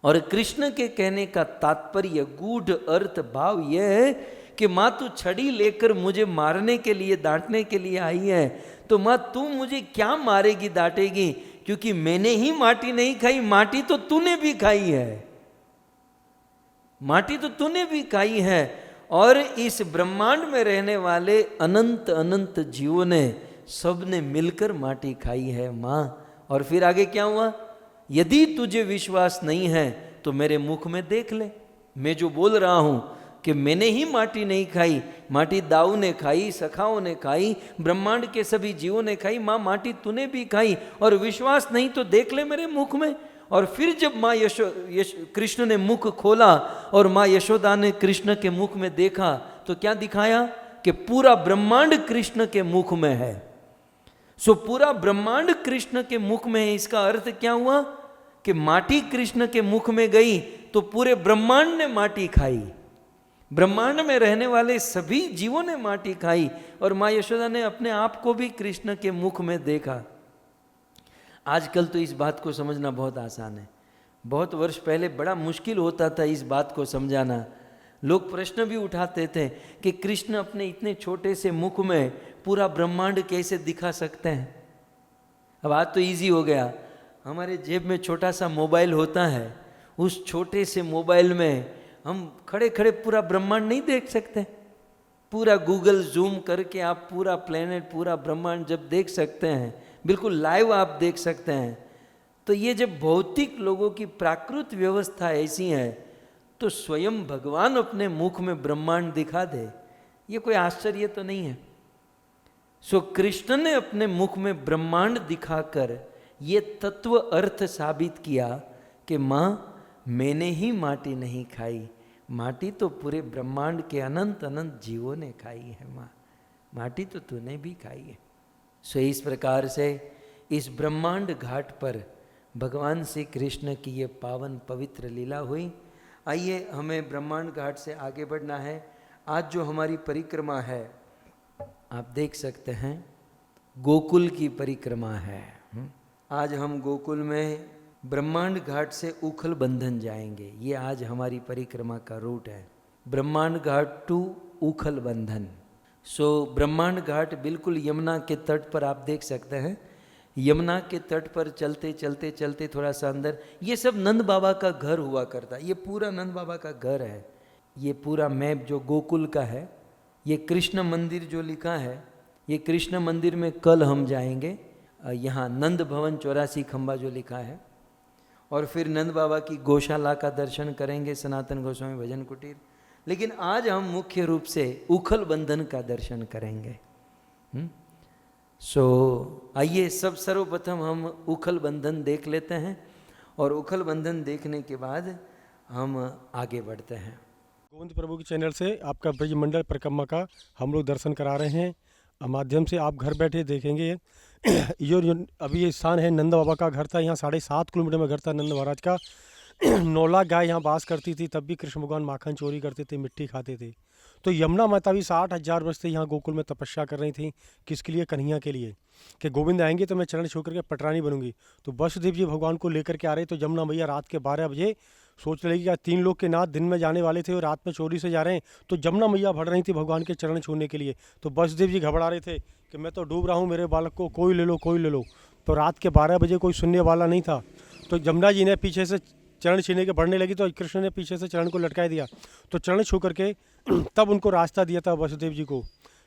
और कृष्ण के कहने का तात्पर्य, गूढ़ अर्थ भाव यह है कि माँ तू छड़ी लेकर मुझे मारने के लिए, डांटने के लिए आई है, तो माँ तू मुझे क्या मारेगी, डांटेगी, क्योंकि मैंने ही माटी नहीं खाई, माटी तो तूने भी खाई है, माटी तो तूने भी खाई है। और इस ब्रह्मांड में रहने वाले अनंत अनंत जीवों ने, सब ने मिलकर माटी खाई है माँ। और फिर आगे क्या हुआ? यदि तुझे विश्वास नहीं है तो मेरे मुख में देख ले, मैं जो बोल रहा हूं कि मैंने ही माटी नहीं खाई, माटी दाऊ ने खाई, सखाओं ने खाई, ब्रह्मांड के सभी जीवों ने खाई, माँ माटी तूने भी खाई, और विश्वास नहीं तो देख ले मेरे मुख में। और फिर जब माँ कृष्ण ने मुख खोला और माँ यशोदा ने कृष्ण के मुख में देखा, तो क्या दिखाया कि पूरा ब्रह्मांड कृष्ण के मुख में है। सो पूरा ब्रह्मांड कृष्ण के मुख में है। इसका अर्थ क्या हुआ कि माटी कृष्ण के मुख में गई तो पूरे ब्रह्मांड ने माटी खाई, ब्रह्मांड में रहने वाले सभी जीवों ने माटी खाई, और माँ यशोदा ने अपने आप को भी कृष्ण के मुख में देखा। आजकल तो इस बात को समझना बहुत आसान है, बहुत वर्ष पहले बड़ा मुश्किल होता था इस बात को समझाना। लोग प्रश्न भी उठाते थे कि कृष्ण अपने इतने छोटे से मुख में पूरा ब्रह्मांड कैसे दिखा सकते हैं। अब आज तो इजी हो गया, हमारे जेब में छोटा सा मोबाइल होता है, उस छोटे से मोबाइल में हम खड़े खड़े पूरा ब्रह्मांड नहीं देख सकते। पूरा गूगल जूम करके आप पूरा प्लेनेट, पूरा ब्रह्मांड जब देख सकते हैं, बिल्कुल लाइव आप देख सकते हैं। तो ये जब भौतिक लोगों की प्राकृत व्यवस्था ऐसी है, तो स्वयं भगवान अपने मुख में ब्रह्मांड दिखा दे, ये कोई आश्चर्य तो नहीं है। सो कृष्ण ने अपने मुख में ब्रह्मांड दिखाकर ये तत्व अर्थ साबित किया कि माँ मैंने ही माटी नहीं खाई, माटी तो पूरे ब्रह्मांड के अनंत अनंत जीवों ने खाई है। माँ माटी तो तूने भी खाई है। सो इस प्रकार से इस ब्रह्मांड घाट पर भगवान श्री कृष्ण की ये पावन पवित्र लीला हुई। आइए हमें ब्रह्मांड घाट से आगे बढ़ना है। आज जो हमारी परिक्रमा है, आप देख सकते हैं, गोकुल की परिक्रमा है। आज हम गोकुल में ब्रह्मांड घाट से उखल बंधन जाएंगे। ये आज हमारी परिक्रमा का रूट है, ब्रह्मांड घाट टू उखल बंधन। सो ब्रह्मांड घाट बिल्कुल यमुना के तट पर आप देख सकते हैं। यमुना के तट पर चलते चलते चलते थोड़ा सा अंदर, ये सब नंद बाबा का घर हुआ करता। ये पूरा नंद बाबा का घर है। ये पूरा मैप जो गोकुल का है, ये कृष्ण मंदिर जो लिखा है, ये कृष्ण मंदिर में कल हम जाएंगे। यहाँ नंद भवन 84 खंबा जो लिखा है, और फिर नंद बाबा की गौशाला का दर्शन करेंगे, सनातन गोस्वामी भजन कुटीर। लेकिन आज हम मुख्य रूप से उखल बंधन का दर्शन करेंगे। सो आइए सब सर्वप्रथम हम उखल बंधन देख लेते हैं, और उखल बंधन देखने के बाद हम आगे बढ़ते हैं। गोविंद प्रभु के चैनल से आपका ब्रजमंडल परिक्रमा का हम लोग दर्शन करा रहे हैं। माध्यम से आप घर बैठे देखेंगे। ये जो अभी ये स्थान है, नंद बाबा का घर था। यहाँ 7.5 किलोमीटर में घर था नंद महाराज का। 9 लाख गाय यहाँ बास करती थी। तब भी कृष्ण भगवान माखन चोरी करते थे, मिट्टी खाते थे। तो यमुना माता भी 60,000 वर्ष से यहाँ गोकुल में तपस्या कर रही थी। किसके लिए? कन्हैया के लिए, कि गोविंद आएंगे तो मैं चरण छू करके पटरानी बनूंगी। तो वसुदेव जी भगवान को लेकर के आ रहे। तो यमुना मैया रात के 12 बजे सोच रही कि 3 लोग के नाथ दिन में जाने वाले थे और रात में चोरी से जा रहे हैं। तो यमुना मैया भर रही थी भगवान के चरण छूने के लिए। तो वसुदेव जी घबरा रहे थे कि मैं तो डूब रहा हूँ, मेरे बालक को कोई ले लो, कोई ले लो। तो रात के 12 बजे कोई सुनने वाला नहीं था। तो यमुना जी ने पीछे से चरण छीने के बढ़ने लगी, तो कृष्ण ने पीछे से चरण को लटका दिया। तो चरण छू करके तब उनको रास्ता दिया था वसुदेव जी को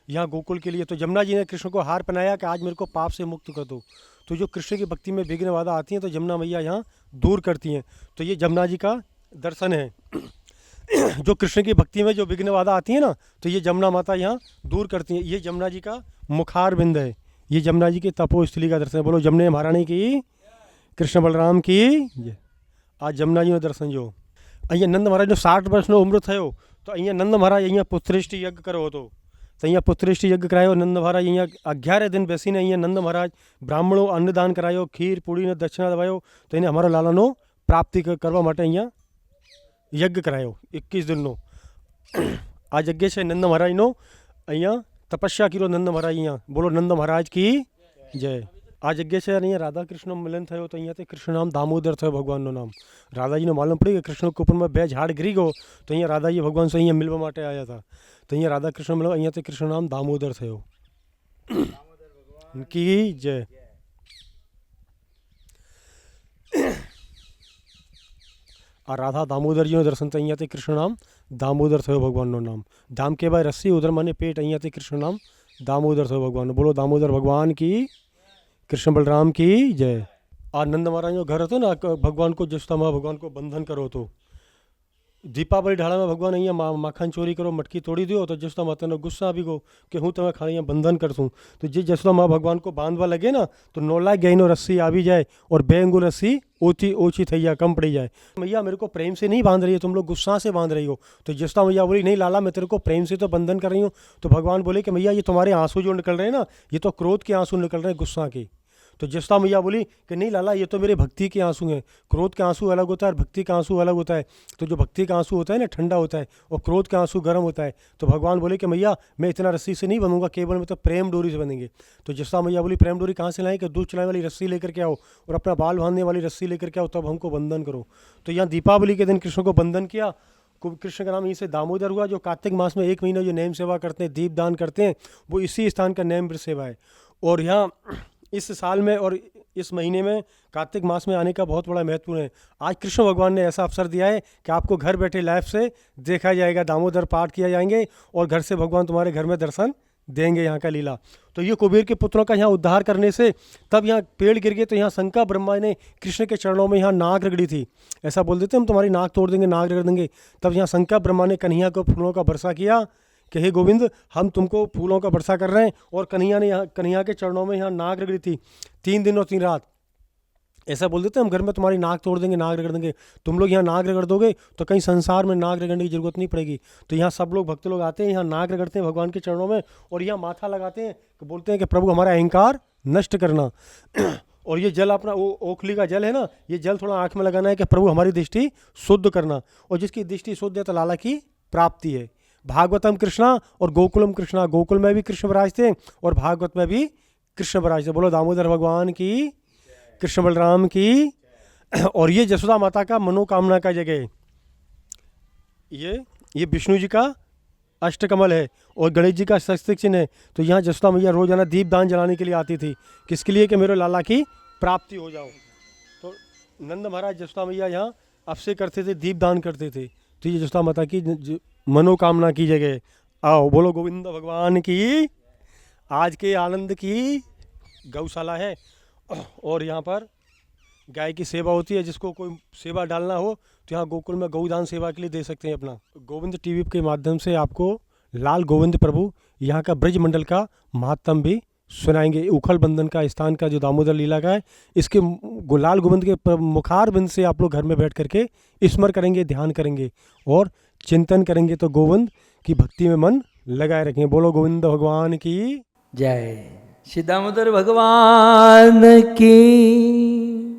यहाँ गोकुल के लिए। तो यमुना जी ने कृष्ण को हार पहनाया कि आज मेरे को पाप से मुक्त कर दो। तो जो कृष्ण की भक्ति में विघ्न बाधा आती हैं, तो यमुना मैया यहाँ दूर करती हैं। तो ये यमुना जी का दर्शन है। जो कृष्ण की भक्ति में जो विघ्न बाधा आती है ना, तो ये यमुना माता यहाँ दूर करती हैं। ये यमुना जी का मुखार बिंद है। ये यमुना जी की तपोस्थली का दर्शन है। बोलो यमुने महारानी की, कृष्ण बलराम की। आज यमुना जी दर्शन जो અહીંયા નંદ મહારાજનો 60 વર્ષનો ઉંમર થયો, તો અહીંયા નંદ મહારાજ અહીંયા પુત્રેષ્ટિ યજ્ઞ કર્યો હતો। તો અહીંયા પુત્રેષ્ટિ યજ્ઞ કરાયો નંદ મહારાજ। અહીંયા 11 दिन બેસીને અહીંયા નંદ મહારાજ બ્રાહ્મણો અન્નદાન કરાયો, ખીર પૂરીને દક્ષિણા દવાયો। તો એને અમારા લાલાનો પ્રાપ્તિ કરવા માટે અહીંયા યજ્ઞ કરાયો 21 દિનનો। આ યજ્ઞ છે નંદ મહારાજનો। અહીંયા તપસ્યા કર્યો નંદ મહારાજ। અહીંયા બોલો નંદ મહારાજ की जय। आ जग्या से अँ राधा कृष्ण मिलन थयो। तो अँ कृष्ण नाम दामोदर थयो, भगवान नाम। राधा जी ने मालूम पड़ी कि कृष्ण के ऊपर में 2 झाड़ गिरी गयो। तो अँ राधा जी भगवान से अँ मिलवा माटे आया था। तो अँ राधा कृष्ण मिलवा, अँ कृष्ण नाम दामोदर थयो की जय। आ राधा दामोदर जी दर्शन। तो अँ कृष्ण नाम दामोदर थयो, भगवान नाम। दाम के भाई रस्सी, उधर माने पेट। अँ कृष्ण नाम दामोदर थयो भगवान। बोलो दामोदर भगवान की, कृष्ण बलराम की जय। नंद महाराज जो घर હતો ને, भगवान को जसोदा भगवान को बंधन करो। तो दीपावली ढाड़ा में भगवान अँ माखन चोरी करो, मटकी तोड़ी दो। तो जसोदा माता ने गुस्सा આવી ગયો कि हूँ તમે खाली अँ बंधन करसूँ। तो जे जसोदा माँ भगवान को बांधवा लगे ना, तो 9 लाख गायनो रस्सी આવી जाए और 2 अंगुल रस्सी ओछी થઈ जाए, कम पड़ी जाए। मैया मेरे को प्रेम से नहीं बांध रही हो, तुम लोग गुस्सा से बांध रही हो। तो जसोदा मैया बोली नहीं लाला, मैं तेरे को प्रेम से तो बंधन कर रही हूँ। तो भगवान बोले कि मैया ये तुम्हारे आंसू जो निकल रहे हैं ना, ये तो क्रोध के आंसू निकल रहे हैं, गुस्सा के। तो जसोदा मैया बोली कि नहीं लाला, ये तो मेरे भक्ति के आंसू हैं। क्रोध के आंसू अलग होता है और भक्ति का आंसू अलग होता है। तो जो भक्ति का आंसू होता है ना, ठंडा होता है, और क्रोध का आंसू गर्म होता है। तो भगवान बोले कि मैया मैं इतना रस्सी से नहीं बनूंगा, केवल मैं तो प्रेम डोरी से बनेंगे। तो जसोदा मैया बोली प्रेम डोरी कहाँ से लाएं? कि दूध चलाने वाली रस्सी लेकर के आओ और अपना बाल बांधने वाली रस्सी लेकर के आओ, तब हमको बंधन करो। तो यहाँ दीपावली के दिन कृष्ण को बंधन किया कृष्ण का नाम यहीं से दामोदर हुआ। जो कार्तिक मास में 1 महीना जो नेम सेवा करते हैं, दीप दान करते हैं, वो इसी स्थान का नेम सेवा है। और यहाँ इस साल में और इस महीने में कार्तिक मास में आने का बहुत बड़ा महत्वपूर्ण है। आज कृष्ण भगवान ने ऐसा अवसर दिया है कि आपको घर बैठे लाइव से देखा जाएगा, दामोदर पाठ किया जाएंगे और घर से भगवान तुम्हारे घर में दर्शन देंगे, यहाँ का लीला। तो ये कुबेर के पुत्रों का यहाँ उद्धार करने से, तब यहाँ पेड़ गिर गए तो यहाँ शंकर ब्रह्मा ने कृष्ण के चरणों में यहाँ नाक रगड़ी थी। ऐसा बोल देते हम तुम्हारी नाक तोड़ देंगे, नाक रगड़ देंगे। तब यहाँ शंकर ब्रह्मा ने कन्हैया को फूलों का वर्षा किया कि हे गोविंद, हम तुमको फूलों का वर्षा कर रहे हैं। और कन्हैया के चरणों में यहाँ नाक रगड़ी थी 3 दिन और 3 रात। ऐसा बोल देते हम घर में तुम्हारी नाक तोड़ देंगे, नाक रगड़ देंगे। तुम लोग यहाँ नाक रगड़ दोगे तो कहीं संसार में नाक रगड़ने की जरूरत नहीं पड़ेगी। तो यहाँ सब लोग भक्त लोग आते हैं, यहाँ नाक रगड़ते हैं भगवान के चरणों में और यहाँ माथा लगाते हैं, बोलते हैं कि प्रभु हमारा अहंकार नष्ट करना। और ये जल अपना ओखली का जल है ना, ये जल थोड़ा आँख में लगाना है कि प्रभु हमारी दृष्टि शुद्ध करना। और जिसकी दृष्टि शुद्ध है तो लाला की प्राप्ति है। भागवतम कृष्णा और गोकुलम कृष्णा, गोकुल में भी कृष्ण विराजते और भागवत में भी कृष्ण विराजते। बोलो दामोदर भगवान की, कृष्ण बलराम की। और ये जसोदा माता का मनोकामना का जगह है। ये विष्णु जी का अष्टकमल है और गणेश जी का स्वस्तिक चिन्ह है। तो यहाँ जसोदा मैया रोजाना दीप दान जलाने के लिए आती थी। किसके लिए? कि मेरे लाला की प्राप्ति हो जाओ। तो नंद महाराज जसोदा मैया यहाँ अवश्य करते थे, दीप दान करते थे। तो ये जसोदा माता की मनोकामना की जगह। आओ बोलो गोविंद भगवान की। आज के आनंद की गौशाला है और यहाँ पर गाय की सेवा होती है। जिसको कोई सेवा डालना हो तो यहाँ गोकुल में गौदान सेवा के लिए दे सकते हैं अपना। गोविंद टीवी के माध्यम से आपको लाल गोविंद प्रभु यहाँ का ब्रज मंडल का महात्म भी सुनाएंगे। उखल बंधन का स्थान का जो दामोदर लीला का है, इसके लाल गोविंद के मुखार बिंद से आप लोग घर में बैठ करके स्मरण करेंगे, ध्यान करेंगे और चिंतन करेंगे तो गोविंद की भक्ति में मन लगाए रखेंगे। बोलो गोविंद भगवान की जय। श्री दामोदर भगवान की।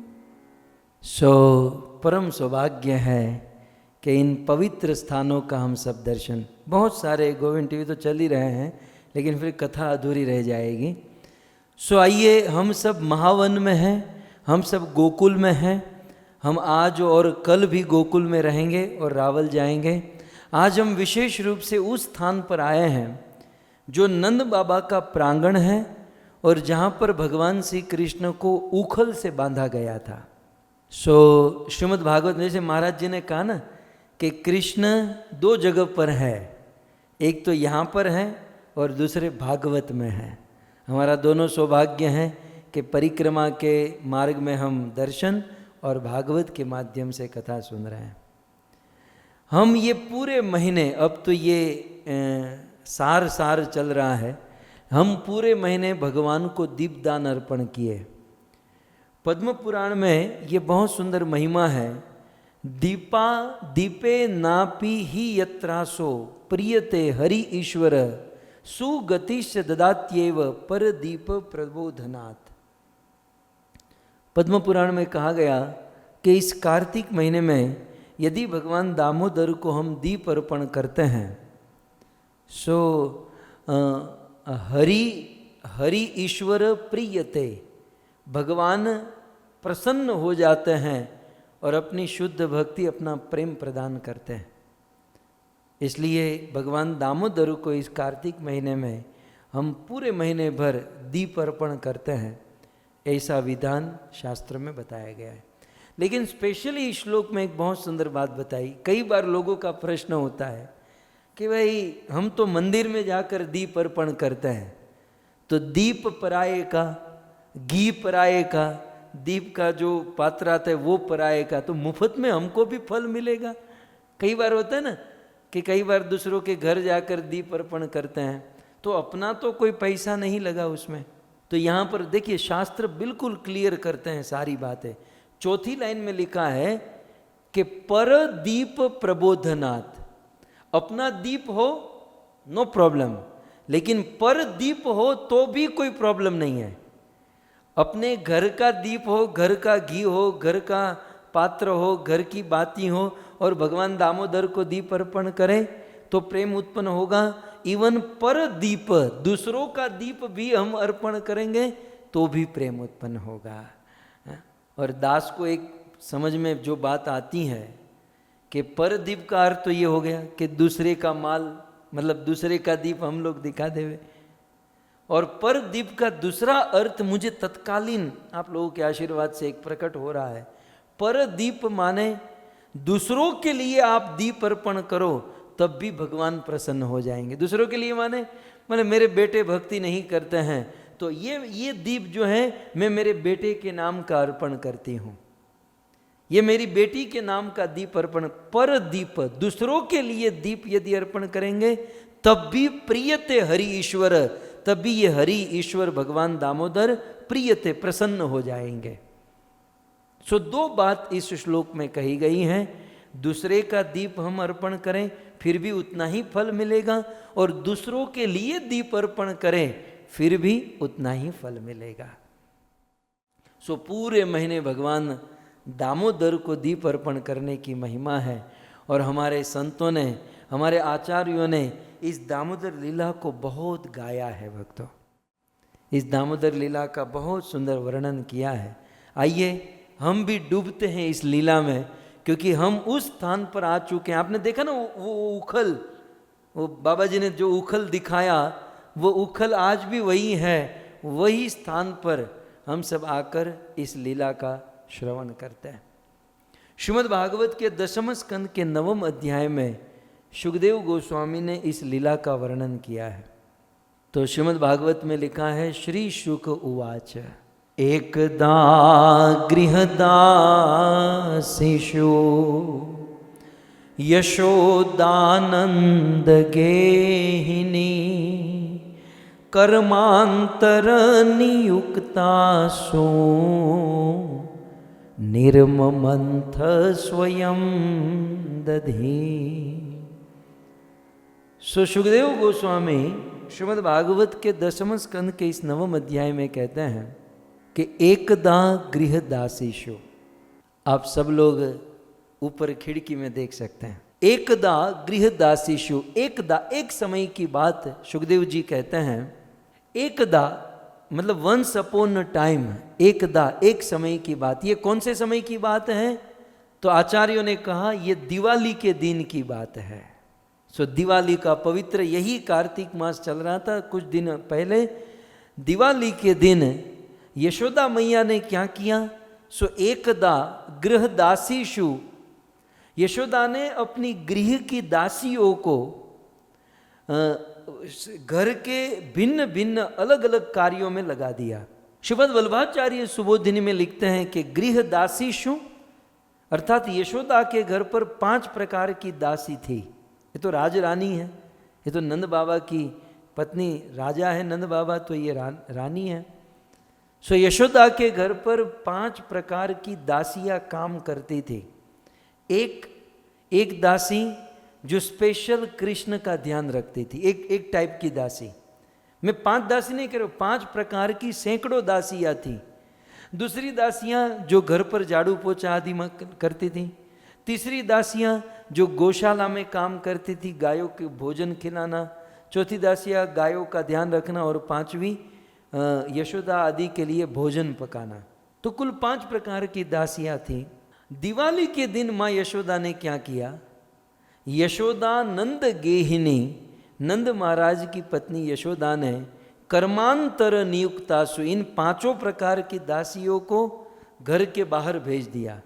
परम सौभाग्य है कि इन पवित्र स्थानों का हम सब दर्शन, बहुत सारे गोविंद टीवी तो चल ही रहे हैं लेकिन फिर कथा अधूरी रह जाएगी। आइए, हम सब महावन में हैं, हम सब गोकुल में हैं। हम आज और कल भी गोकुल में रहेंगे और रावल जाएंगे। आज हम विशेष रूप से उस स्थान पर आए हैं जो नंद बाबा का प्रांगण है और जहाँ पर भगवान श्री कृष्ण को उखल से बांधा गया था। श्रीमद् भागवत में जैसे महाराज जी ने कहा ना कि कृष्ण 2 जगह पर है, एक तो यहाँ पर है और दूसरे भागवत में है। हमारा दोनों सौभाग्य हैं कि परिक्रमा के मार्ग में हम दर्शन और भागवत के माध्यम से कथा सुन रहे हैं। हम ये पूरे महीने, अब तो ये सार चल रहा है, हम पूरे महीने भगवान को दीपदान अर्पण किए। पद्म पुराण में ये बहुत सुंदर महिमा है। दीपे नापी ही यत्रासो प्रियते हरि ईश्वर सुगतिश्च ददात्येव पर दीप प्रबोधनात्। पद्म पुराण में कहा गया कि इस कार्तिक महीने में यदि भगवान दामोदर को हम दीप अर्पण करते हैं हरि ईश्वर प्रियते, भगवान प्रसन्न हो जाते हैं और अपनी शुद्ध भक्ति, अपना प्रेम प्रदान करते हैं। इसलिए भगवान दामोदर को इस कार्तिक महीने में हम पूरे महीने भर दीप अर्पण करते हैं, ऐसा विधान शास्त्र में बताया गया है। लेकिन स्पेशली इस श्लोक में एक बहुत सुंदर बात बताई। कई बार लोगों का प्रश्न होता है कि भाई हम तो मंदिर में जाकर दीप अर्पण करते हैं, तो दीप पराये का, घी पराये का, दीप का जो पात्र आता है वो पराये का, तो मुफ्त में हमको भी फल मिलेगा। कई बार होता है ना कि कई बार दूसरों के घर जाकर दीप अर्पण करते हैं तो अपना तो कोई पैसा नहीं लगा उसमें। तो यहाँ पर देखिए शास्त्र बिल्कुल क्लियर करते हैं सारी बातें। चौथी लाइन में लिखा है कि पर दीप प्रबोधनात्। अपना दीप हो नो प्रॉब्लम, लेकिन पर दीप हो तो भी कोई प्रॉब्लम नहीं है। अपने घर का दीप हो, घर का घी हो, घर का पात्र हो, घर की बाती हो और भगवान दामोदर को दीप अर्पण करें तो प्रेम उत्पन्न होगा। इवन पर दीप, दूसरों का दीप भी हम अर्पण करेंगे तो भी प्रेम उत्पन्न होगा। और दास को एक समझ में जो बात आती है कि पर दीप का अर्थ तो ये हो गया कि दूसरे का माल, मतलब दूसरे का दीप हम लोग दिखा देवे। और पर दीप का दूसरा अर्थ मुझे तत्कालीन आप लोगों के आशीर्वाद से एक प्रकट हो रहा है। पर दीप माने दूसरों के लिए आप दीप अर्पण करो तब भी भगवान प्रसन्न हो जाएंगे। दूसरों के लिए माने मेरे बेटे भक्ति नहीं करते हैं तो ये दीप जो है मैं मेरे बेटे के नाम का अर्पण करती हूँ, ये मेरी बेटी के नाम का दीप अर्पण। पर दीप, दूसरों के लिए दीप यदि अर्पण करेंगे तब भी प्रियते हरि ईश्वर, तब भी ये हरि ईश्वर भगवान दामोदर प्रियते प्रसन्न हो जाएंगे। सो दो बात इस श्लोक में कही गई हैं। दूसरे का दीप हम अर्पण करें फिर भी उतना ही फल मिलेगा, और दूसरों के लिए दीप अर्पण करें फिर भी उतना ही फल मिलेगा। सो पूरे महीने भगवान दामोदर को दीप अर्पण करने की महिमा है। और हमारे संतों ने, हमारे आचार्यों ने इस दामोदर लीला को बहुत गाया है भक्तों। इस दामोदर लीला का बहुत सुंदर वर्णन किया है। आइए हम भी डूबते हैं इस लीला में, क्योंकि हम उस स्थान पर आ चुके हैं। आपने देखा ना वो उखल, वो बाबा जी ने जो उखल दिखाया वो उखल आज भी वही है। वही स्थान पर हम सब आकर इस लीला का श्रवण करते हैं। श्रीमद् भागवत के 10वें स्कंद के 9वें अध्याय में शुकदेव गोस्वामी ने इस लीला का वर्णन किया है। तो श्रीमद् भागवत में लिखा है, श्री शुक उवाच एकदा गृहदासीषु यशोदानंद गेहिनी कर्मांतर नियुक्तासु निर्ममंथ स्वयं दधी। सो सुखदेव गोस्वामी श्रीमद् भागवत के 10वें स्कंद के इस 9वें अध्याय में कहते हैं कि एकदा गृहदासीषु, आप सब लोग ऊपर खिड़की में देख सकते हैं। एकदा गृहदासीषु, एकदा एक समय की बात सुखदेव जी कहते हैं। एकदा मतलब वंस अपॉन टाइम, एकदा एक समय की बात। ये कौन से समय की बात है? तो आचार्यों ने कहा ये दिवाली के दिन की बात है। सो दिवाली का पवित्र, यही कार्तिक मास चल रहा था कुछ दिन पहले। दिवाली के दिन यशोदा मैया ने क्या किया? सो एकदा गृहदासीषु, यशोदा ने अपनी गृह की दासियों को घर के भिन्न भिन्न अलग अलग कार्यों में लगा दिया। श्रीमद् वल्लभाचार्य सुबोधिनी में लिखते हैं कि गृहदासीषु अर्थात यशोदा के घर पर 5 प्रकार की दासी थी। ये तो राजरानी है, ये तो नंद बाबा की पत्नी, राजा है नंद बाबा तो ये रानी है। सो यशोदा के घर पर 5 प्रकार की दासियां काम करती थी। एक दासी जो स्पेशल कृष्ण का ध्यान रखती थी, एक टाइप की दासी। मैं 5 दासी नहीं कह रहा हूं, 5 प्रकार की सैकड़ों दासियां थी। दूसरी दासियां जो घर पर झाड़ू पोछा आदि करती थी। तीसरी दासियां जो गौशाला में काम करती थी, गायों के भोजन खिलाना। चौथी दासियां गायों का ध्यान रखना, और 5वीं यशोदा आदि के लिए भोजन पकाना। तो कुल 5 प्रकार की दासियां थी। दिवाली के दिन माँ यशोदा ने क्या किया? यशोदा नंद गेहिनी, नंद महाराज की पत्नी यशोदा ने कर्मांतर नियुक्तासु, इन 5 प्रकार की दासियों को घर के बाहर भेज दिया,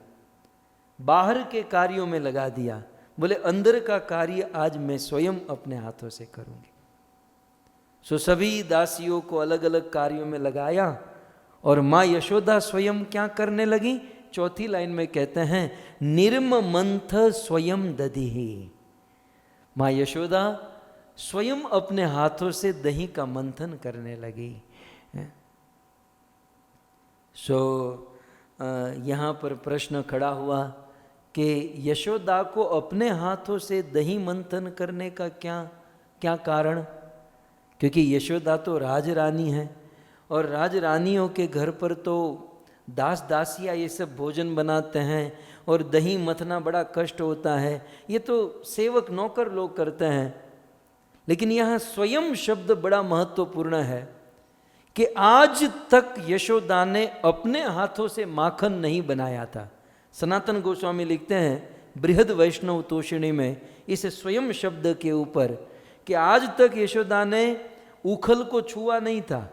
बाहर के कार्यों में लगा दिया। बोले अंदर का कार्य आज मैं स्वयं अपने हाथों से करूंगी। सो सभी दासियों को अलग अलग कार्यों में लगाया, और माँ यशोदा स्वयं क्या करने लगी? चौथी लाइन में कहते हैं निर्ममंथ स्वयं दधिहि, माँ यशोदा स्वयं अपने हाथों से दही का मंथन करने लगी। सो यहाँ पर प्रश्न खड़ा हुआ कि यशोदा को अपने हाथों से दही मंथन करने का क्या कारण? क्योंकि यशोदा तो राजरानी है, और राजरानियों के घर पर तो दास दासियाँ ये सब भोजन बनाते हैं, और दही मथना बड़ा कष्ट होता है। ये तो सेवक नौकर लोग करते हैं। लेकिन यहाँ स्वयं शब्द बड़ा महत्वपूर्ण है कि आज तक यशोदा ने अपने हाथों से माखन नहीं बनाया था। सनातन गोस्वामी लिखते हैं बृहद वैष्णव तोषिणी में इस स्वयं शब्द के ऊपर कि आज तक यशोदा ने उखल को छुआ नहीं था,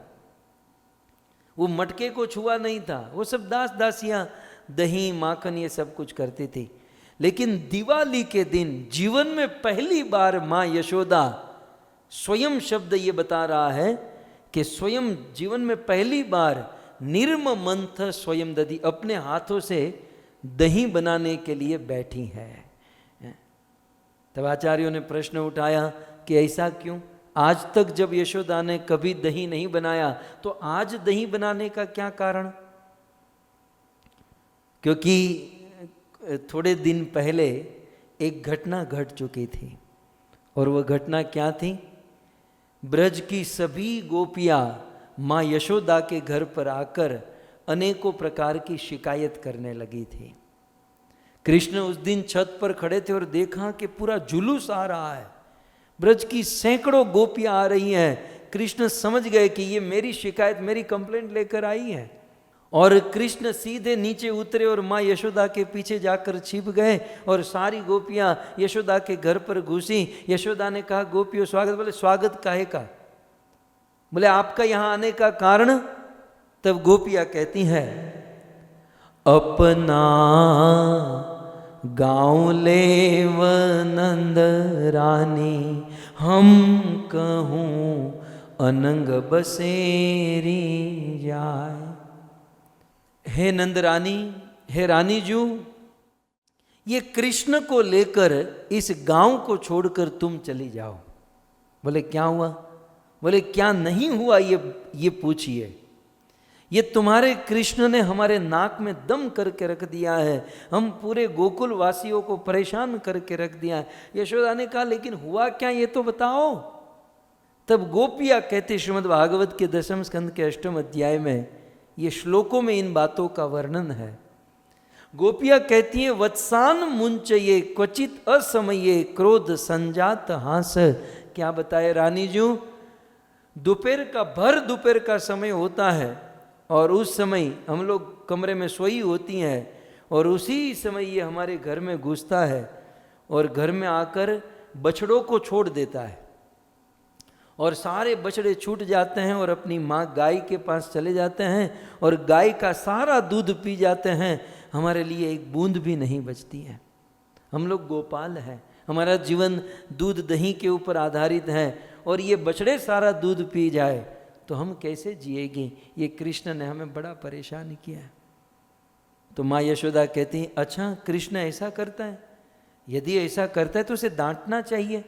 वो मटके को छुआ नहीं था, वो सब दास दासियां दही माखन ये सब कुछ करती थी। लेकिन दिवाली के दिन जीवन में पहली बार माँ यशोदा स्वयं शब्द ये बता रहा है कि स्वयं जीवन में पहली बार निर्म मंथ स्वयं दधी, अपने हाथों से दही बनाने के लिए बैठी है। तब आचार्यों ने प्रश्न उठाया कि ऐसा क्यों? आज तक जब यशोदा ने कभी दही नहीं बनाया तो आज दही बनाने का क्या कारण? क्योंकि थोड़े दिन पहले एक घटना घट चुकी थी, और वह घटना क्या थी? ब्रज की सभी गोपियां माँ यशोदा के घर पर आकर अनेकों प्रकार की शिकायत करने लगी थी। कृष्ण उस दिन छत पर खड़े थे और देखा कि पूरा जुलूस आ रहा है, ब्रज की सैकड़ों गोपियां आ रही हैं। कृष्ण समझ गए कि ये मेरी शिकायत, मेरी कंप्लेंट लेकर आई है, और कृष्ण सीधे नीचे उतरे और माँ यशोदा के पीछे जाकर छिप गए, और सारी गोपियां यशोदा के घर पर घुसी। यशोदा ने कहा, गोपियों स्वागत। बोले, स्वागत काहे का? बोले, आपका यहां आने का कारण? तब गोपियां कहती हैं, अपना गाँव लेव नंद रानी, हम कहूँ अनंग बसेरी जाए। हे नंद रानी, हे रानी जू, ये कृष्ण को लेकर इस गांव को छोड़कर तुम चली जाओ। बोले, क्या हुआ? बोले, क्या नहीं हुआ ये पूछिए। ये तुम्हारे कृष्ण ने हमारे नाक में दम करके रख दिया है, हम पूरे गोकुल वासियों को परेशान करके रख दिया है। यशोदा ने कहा, लेकिन हुआ क्या ये तो बताओ। तब गोपियाँ कहते, श्रीमद् भागवत के 10वें स्कंद के 8वें अध्याय में ये श्लोकों में इन बातों का वर्णन है। गोपियाँ कहती हैं, वत्सान मुंचये क्वचित असमये क्रोध संजात हास। क्या बताए रानी जी, दोपहर का भर दोपहर का समय होता है, और उस समय हम लोग कमरे में सोई होती हैं, और उसी समय ये हमारे घर में घुसता है और घर में आकर बछड़ों को छोड़ देता है, और सारे बछड़े छूट जाते हैं और अपनी माँ गाय के पास चले जाते हैं, और गाय का सारा दूध पी जाते हैं। हमारे लिए एक बूंद भी नहीं बचती है। हम लोग गोपाल हैं, हमारा जीवन दूध दही के ऊपर आधारित है, और ये बछड़े सारा दूध पी जाए तो हम कैसे जिएंगे? ये कृष्ण ने हमें बड़ा परेशान किया है। तो माँ यशोदा कहती हैं, अच्छा कृष्ण ऐसा करता है? यदि ऐसा करता है तो उसे डांटना चाहिए।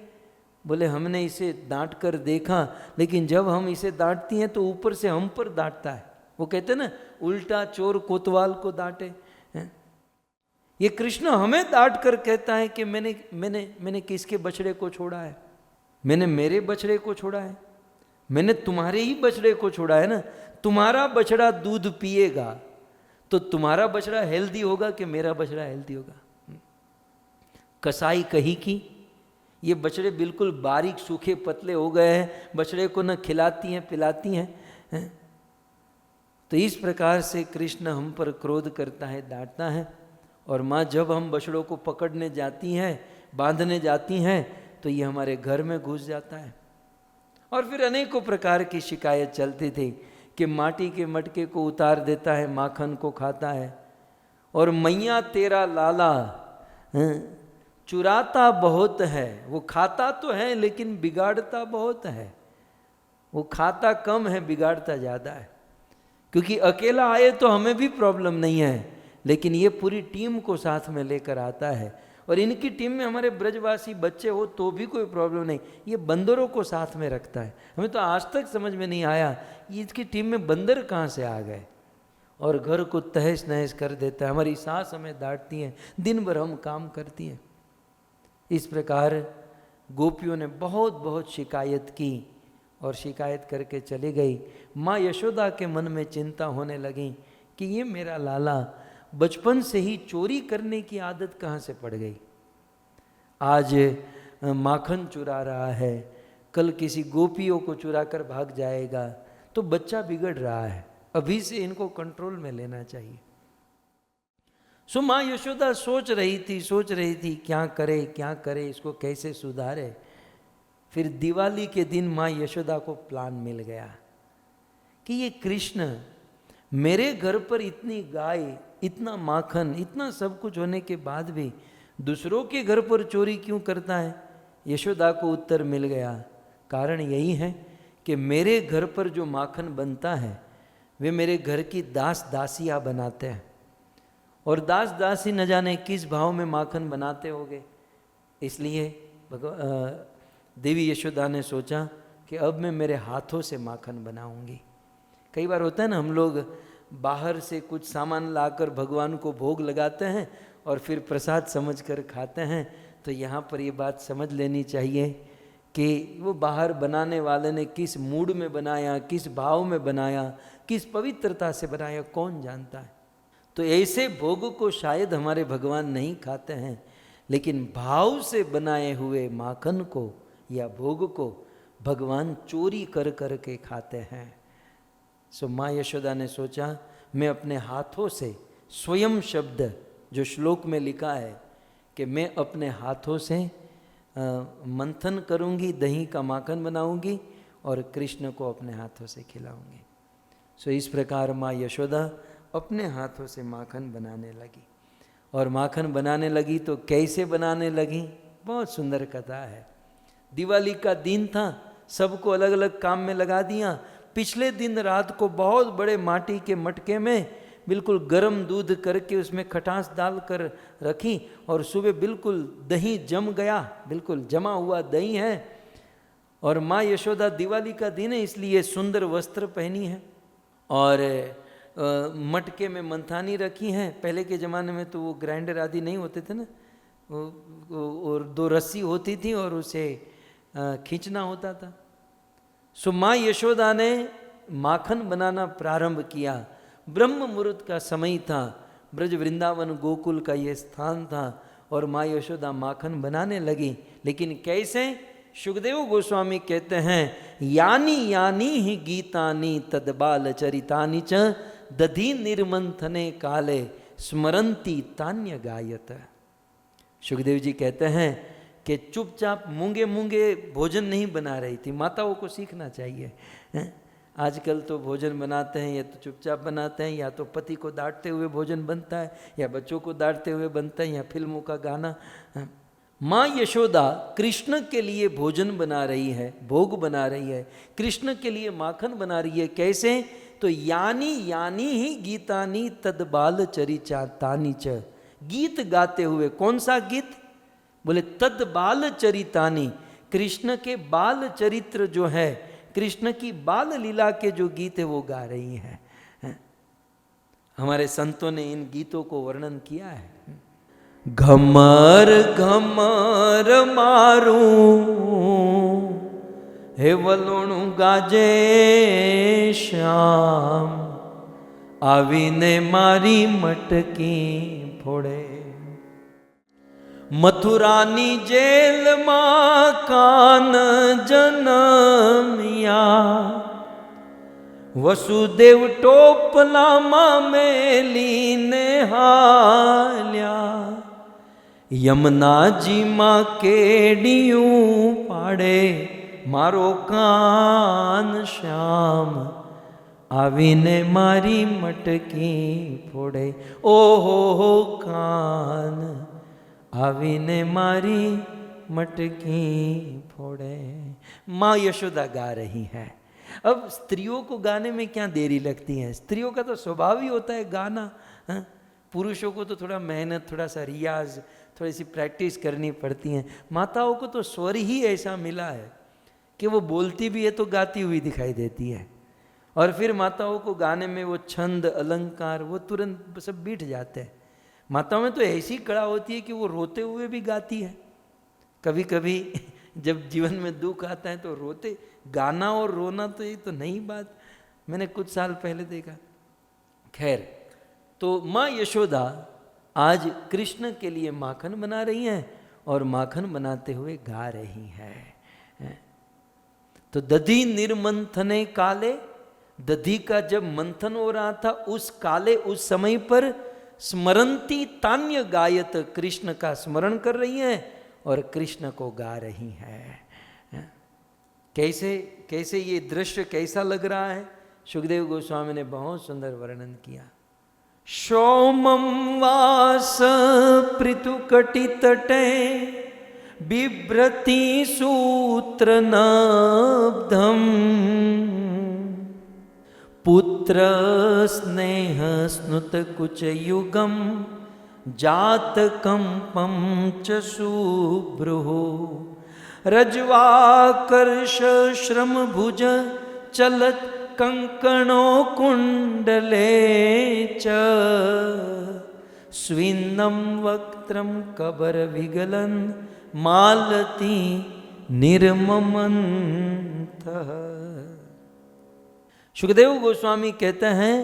बोले, हमने इसे डांट कर देखा, लेकिन जब हम इसे डांटती हैं तो ऊपर से हम पर डांटता है। वो कहते हैं ना, उल्टा चोर कोतवाल को डांटे। ये कृष्ण हमें डांट कर कहता है कि मैंने किसके बछड़े को छोड़ा है? मैंने मेरे बछड़े को छोड़ा है? मैंने तुम्हारे ही बछड़े को छोड़ा है ना। तुम्हारा बछड़ा दूध पिएगा तो तुम्हारा बछड़ा हेल्दी होगा कि मेरा बछड़ा हेल्दी होगा? कसाई कही की ये बछड़े बिल्कुल बारीक सूखे पतले हो गए हैं, बछड़े को न खिलाती हैं पिलाती हैं। तो इस प्रकार से कृष्ण हम पर क्रोध करता है, डांटता है। और माँ जब हम बछड़ों को पकड़ने जाती हैं, बांधने जाती हैं, तो ये हमारे घर में घुस जाता है। और फिर अनेकों प्रकार की शिकायत चलती थी कि माटी के मटके को उतार देता है, माखन को खाता है, और मैया तेरा लाला चुराता बहुत है। वो खाता तो है लेकिन बिगाड़ता बहुत है। वो खाता कम है, बिगाड़ता ज़्यादा है। क्योंकि अकेला आए तो हमें भी प्रॉब्लम नहीं है, लेकिन ये पूरी टीम को साथ में लेकर आता है। और इनकी टीम में हमारे ब्रजवासी बच्चे हो तो भी कोई प्रॉब्लम नहीं, ये बंदरों को साथ में रखता है। हमें तो आज तक समझ में नहीं आया इसकी टीम में बंदर कहाँ से आ गए, और घर को तहस नहस कर देता है। हमारी सास हमें डांटती हैं, दिन भर हम काम करती हैं। इस प्रकार गोपियों ने बहुत बहुत शिकायत की, और शिकायत करके चली गई। माँ यशोदा के मन में चिंता होने लगी कि ये मेरा लाला बचपन से ही चोरी करने की आदत कहाँ से पड़ गई। आज माखन चुरा रहा है, कल किसी गोपियों को चुरा कर भाग जाएगा, तो बच्चा बिगड़ रहा है। अभी से इनको कंट्रोल में लेना चाहिए। सो माँ यशोदा सोच रही थी क्या करे, इसको कैसे सुधारे। फिर दिवाली के दिन माँ यशोदा को प्लान मिल गया कि ये कृष्ण मेरे घर पर इतनी गाय, इतना माखन, इतना सब कुछ होने के बाद भी दूसरों के घर पर चोरी क्यों करता है। यशोदा को उत्तर मिल गया, कारण यही है कि मेरे घर पर जो माखन बनता है वे मेरे घर की दास दासियाँ बनाते हैं, और दास दासी न जाने किस भाव में माखन बनाते होंगे। इसलिए देवी यशोदा ने सोचा कि अब मैं मेरे हाथों से माखन बनाऊंगी। कई बार होता है ना, हम लोग बाहर से कुछ सामान लाकर भगवान को भोग लगाते हैं और फिर प्रसाद समझकर खाते हैं। तो यहाँ पर ये बात समझ लेनी चाहिए कि वो बाहर बनाने वाले ने किस मूड में बनाया, किस भाव में बनाया, किस पवित्रता से बनाया, कौन जानता है। तो ऐसे भोग को शायद हमारे भगवान नहीं खाते हैं, लेकिन भाव से बनाए हुए माखन को या भोग को भगवान चोरी कर कर के खाते हैं। सो माँ यशोदा ने सोचा मैं अपने हाथों से, स्वयं शब्द जो श्लोक में लिखा है कि मैं अपने हाथों से मंथन करूंगी, दही का माखन बनाऊंगी और कृष्ण को अपने हाथों से खिलाऊंगी। सो इस प्रकार माँ यशोदा अपने हाथों से माखन बनाने लगी। और माखन बनाने लगी तो कैसे बनाने लगी, बहुत सुंदर कथा है। दिवाली का दिन था, सबको अलग अलग काम में लगा दिया। पिछले दिन रात को बहुत बड़े माटी के मटके में बिल्कुल गर्म दूध करके उसमें खटास डाल कर रखी, और सुबह बिल्कुल दही जम गया, बिल्कुल जमा हुआ दही है। और माँ यशोदा, दिवाली का दिन है इसलिए सुंदर वस्त्र पहनी है और मटके में मंथानी रखी हैं। पहले के ज़माने में तो वो ग्राइंडर आदि नहीं होते थे ना, और दो रस्सी होती थी और उसे खींचना होता था। सो माँ यशोदा ने माखन बनाना प्रारंभ किया। ब्रह्म मुहूर्त का समय था, ब्रज वृंदावन गोकुल का ये स्थान था, और माँ यशोदा माखन बनाने लगी। लेकिन कैसे? सुखदेव गोस्वामी कहते हैं, यानी यानी ही गीतानि तदबाल चरितानि च दधि निर्मंथने काले स्मरंती तान्य गायत। सुखदेव जी कहते हैं कि चुपचाप मूंगे मूंगे भोजन नहीं बना रही थी। माताओं को सीखना चाहिए। आजकल तो भोजन बनाते हैं या तो चुपचाप बनाते हैं, या तो पति को डांटते हुए भोजन बनता है, या बच्चों को डांटते हुए बनता है, या फिल्मों का गाना। माँ यशोदा कृष्ण के लिए भोजन बना रही है, भोग बना रही है, कृष्ण के लिए माखन बना रही है। कैसे? तो यानी यानी ही गीतानी तदबाल चरितानि च, गीत गाते हुए। कौन सा गीत? बोले तद बाल चरितानि, कृष्ण के बाल चरित्र जो है, कृष्ण की बाल लीला के जो गीत है वो गा रही है। हमारे संतों ने इन गीतों को वर्णन किया है। घमर घमर मारू हे वलोणु गाजे श्याम, आवीने मारी मटकी फोड़े। मथुरानी जेल मां कान जनमिया, वसुदेव टोपला मां मेली ने हाल्या। यमुना जी मां केडियूं पाड़े, मारो कान श्याम, आवीने मारी मटकी फोड़े। ओहो कान, आवीने मारी मटकी फोड़े। माँ यशोदा गा रही है। अब स्त्रियों को गाने में क्या देरी लगती है? स्त्रियों का तो स्वभाव ही होता है गाना। पुरुषों को तो थोड़ा मेहनत, थोड़ा सा रियाज, थोड़ी सी प्रैक्टिस करनी पड़ती है। माताओं को तो स्वर ही ऐसा मिला है कि वो बोलती भी है तो गाती हुई दिखाई देती है, और फिर माताओं को गाने में वो छंद अलंकार वो तुरंत सब बीठ जाते हैं। माताओं में तो ऐसी कला होती है कि वो रोते हुए भी गाती है। कभी कभी जब जीवन में दुख आता है तो रोते। गाना और रोना तो ये तो नई बात, मैंने कुछ साल पहले देखा। खैर, तो माँ यशोदा आज कृष्ण के लिए माखन बना रही हैं और माखन बनाते हुए गा रही हैं। तो दधि निर्मंथने काले, दधि का जब मंथन हो रहा था उस काले, उस समय पर स्मरंती तान्य गायत, कृष्ण का स्मरण कर रही हैं और कृष्ण को गा रही हैं। कैसे कैसे ये दृश्य कैसा लग रहा है, सुखदेव गोस्वामी ने बहुत सुंदर वर्णन किया। सोमं वास पृथुकटि तटे बिभ्रति सूत्र नाब्धम पुत्र स्नेह स्नुत कुच युगम जात कंपम च सुभ्रुः रज्वाकर्ष श्रम भुज चलत कंकणो कुंडले च स्विन्नं वक्त्रं कबर विगलन मालती निर्ममन्तः। सुखदेव गोस्वामी कहते हैं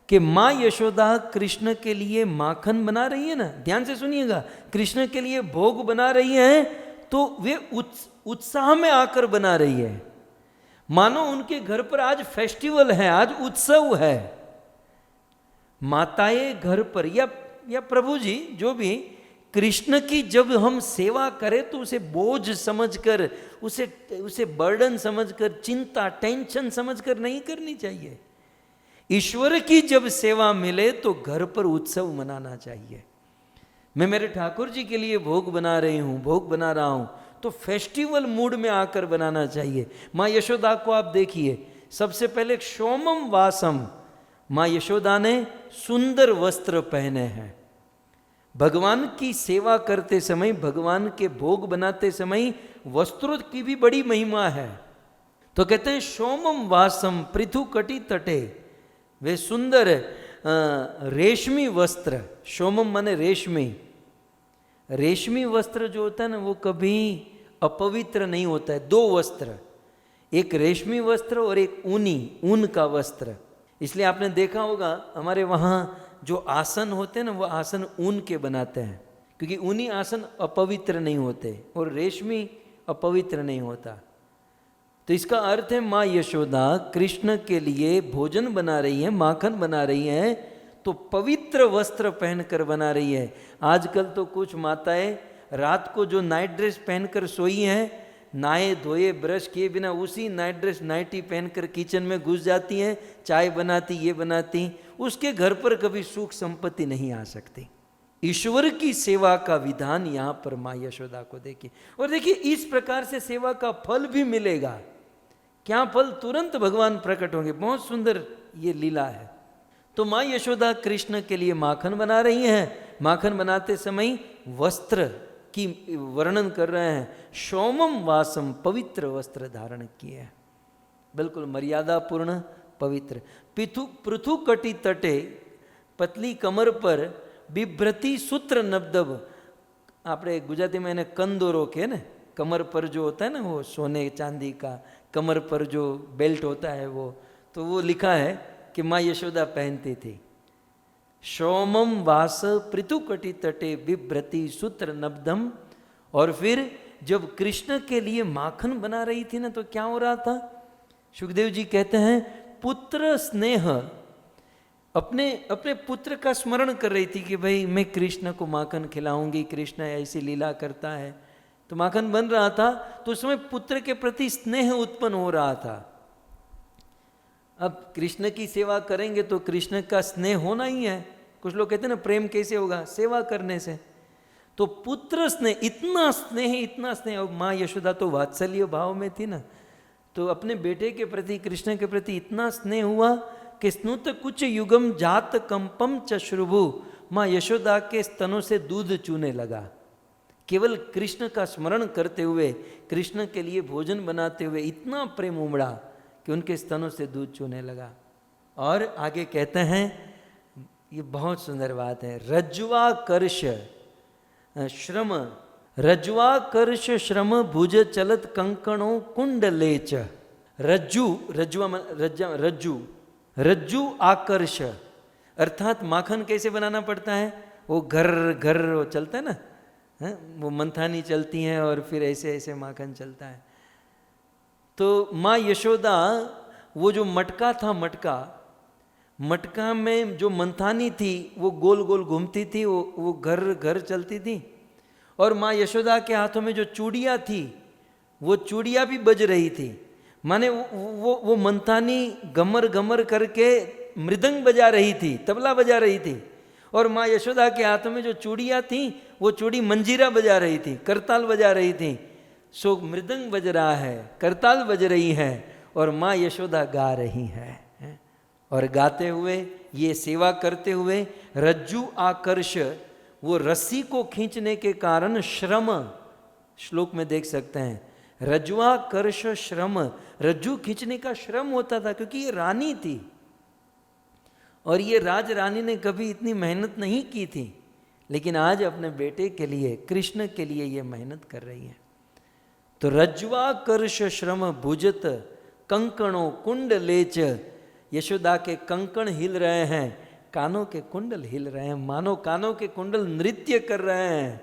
कि माँ यशोदा कृष्ण के लिए माखन बना रही है ना, ध्यान से सुनिएगा, कृष्ण के लिए भोग बना रही है तो वे उत्साह में आकर बना रही है, मानो उनके घर पर आज फेस्टिवल है, आज उत्सव है। माताएं घर पर या प्रभु जी जो भी, कृष्ण की जब हम सेवा करें तो उसे बोझ समझकर, उसे बर्डन समझकर, चिंता टेंशन समझकर नहीं करनी चाहिए। ईश्वर की जब सेवा मिले तो घर पर उत्सव मनाना चाहिए। मैं मेरे ठाकुर जी के लिए भोग बना रही हूँ, भोग बना रहा हूँ, तो फेस्टिवल मूड में आकर बनाना चाहिए। माँ यशोदा को आप देखिए, सबसे पहले सोमम वासम, माँ यशोदा ने सुंदर वस्त्र पहने हैं। भगवान की सेवा करते समय, भगवान के भोग बनाते समय वस्त्रों की भी बड़ी महिमा है। तो कहते हैं सोमम वासम पृथु कटि तटे, वे सुंदर रेशमी वस्त्र, सोमम माने रेशमी, रेशमी वस्त्र जो होता है ना वो कभी अपवित्र नहीं होता है। दो वस्त्र, एक रेशमी वस्त्र और एक ऊन का वस्त्र। इसलिए आपने देखा होगा हमारे वहाँ जो आसन होते हैं ना वो आसन ऊन के बनाते हैं, क्योंकि ऊनी आसन अपवित्र नहीं होते और रेशमी अपवित्र नहीं होता। तो इसका अर्थ है माँ यशोदा कृष्ण के लिए भोजन बना रही है, माखन बना रही है, तो पवित्र वस्त्र पहनकर बना रही है। आजकल तो कुछ माताएं रात को जो नाइट ड्रेस पहनकर सोई हैं, नहाए धोए ब्रश किए बिना उसी नाइट ड्रेस नाइटी पहनकर किचन में घुस जाती हैं, चाय बनाती, ये बनाती, उसके घर पर कभी सुख संपत्ति नहीं आ सकती। ईश्वर की सेवा का विधान यहाँ पर माँ यशोदा को देखिए, और देखिए इस प्रकार से सेवा का फल भी मिलेगा। क्या फल? तुरंत भगवान प्रकट होंगे। बहुत सुंदर ये लीला है। तो माँ यशोदा कृष्ण के लिए माखन बना रही हैं, माखन बनाते समय वस्त्र की वर्णन कर रहे हैं। सोमम वासम, पवित्र वस्त्र धारण किए हैं, बिल्कुल मर्यादापूर्ण पवित्र। पृथु कटि तटे, पतली कमर पर बिभ्रति सूत्र नबदब, આપણે ગુજરાતીમાં એને કંદોરો કહે ને, कमर पर जो होता है ना वो सोने चांदी का कमर पर जो बेल्ट होता है वो, तो वो लिखा है कि माँ यशोदा पहनती थी। सोमम वास पृथु कटि तटे बिभ्रति सूत्र नबदम। और फिर जब कृष्ण के लिए माखन बना रही थी ना तो क्या हो रहा था? सुखदेव जी कहते हैं पुत्र स्नेह, अपने पुत्र का स्मरण कर रही थी कि भाई मैं कृष्ण को माखन खिलाऊंगी, कृष्ण ऐसी लीला करता है। तो माखन बन रहा था तो उस समय पुत्र के प्रति स्नेह उत्पन्न हो रहा था। अब कृष्ण की सेवा करेंगे तो कृष्ण का स्नेह होना ही है। कुछ लोग कहते हैं ना प्रेम कैसे होगा? सेवा करने से। तो पुत्र स्नेह, इतना स्नेह। और माँ यशोदा तो वात्सल्य भाव में थी ना, तो अपने बेटे के प्रति, कृष्ण के प्रति इतना स्नेह हुआ कि स्नुत कुछ युगम जात कंपम चश्रुभु, माँ यशोदा के स्तनों से दूध चूने लगा। केवल कृष्ण का स्मरण करते हुए, कृष्ण के लिए भोजन बनाते हुए इतना प्रेम उमड़ा कि उनके स्तनों से दूध चूने लगा। और आगे कहते हैं, ये बहुत सुंदर बात है, रज्ज्वाकर्ष श्रम, रज्ज्वाकर्ष श्रम भुज चलत कंकणों कुंडलेच। रज्जु आकर्ष, अर्थात माखन कैसे बनाना पड़ता है? वो घर घर वो चलता है ना, वो मंथानी चलती हैं और फिर ऐसे ऐसे माखन चलता है। तो माँ यशोदा वो जो मटका था, मटका मटका में जो मंथानी थी वो गोल गोल घूमती थी, वो घर घर चलती थी, और माँ यशोदा के हाथों में जो चूड़ियाँ थी वो चूड़ियाँ भी बज रही थी। माने वो मंथानी गमर गमर करके मृदंग बजा रही थी, तबला बजा रही थी, और माँ यशोदा के हाथों में जो चूड़ियाँ थी वो चूड़ी मंजीरा बजा रही थी, करताल बजा रही थी। सो मृदंग बज रहा है, करताल बज रही है, और माँ यशोदा गा रही है। और गाते हुए, ये सेवा करते हुए, रज्जु आकर्ष, वो रस्सी को खींचने के कारण श्रम, श्लोक में देख सकते हैं, रज्जुआकर्ष श्रम, रज्जू खींचने का श्रम होता था, क्योंकि ये रानी थी और ये राज रानी ने कभी इतनी मेहनत नहीं की थी, लेकिन आज अपने बेटे के लिए, कृष्ण के लिए ये मेहनत कर रही है। तो रज्जुआकर्ष श्रम भुजत कंकणों कुंडलेच, यशोदा के कंकण हिल रहे हैं, कानों के कुंडल हिल रहे हैं, मानो कानों के कुंडल नृत्य कर रहे हैं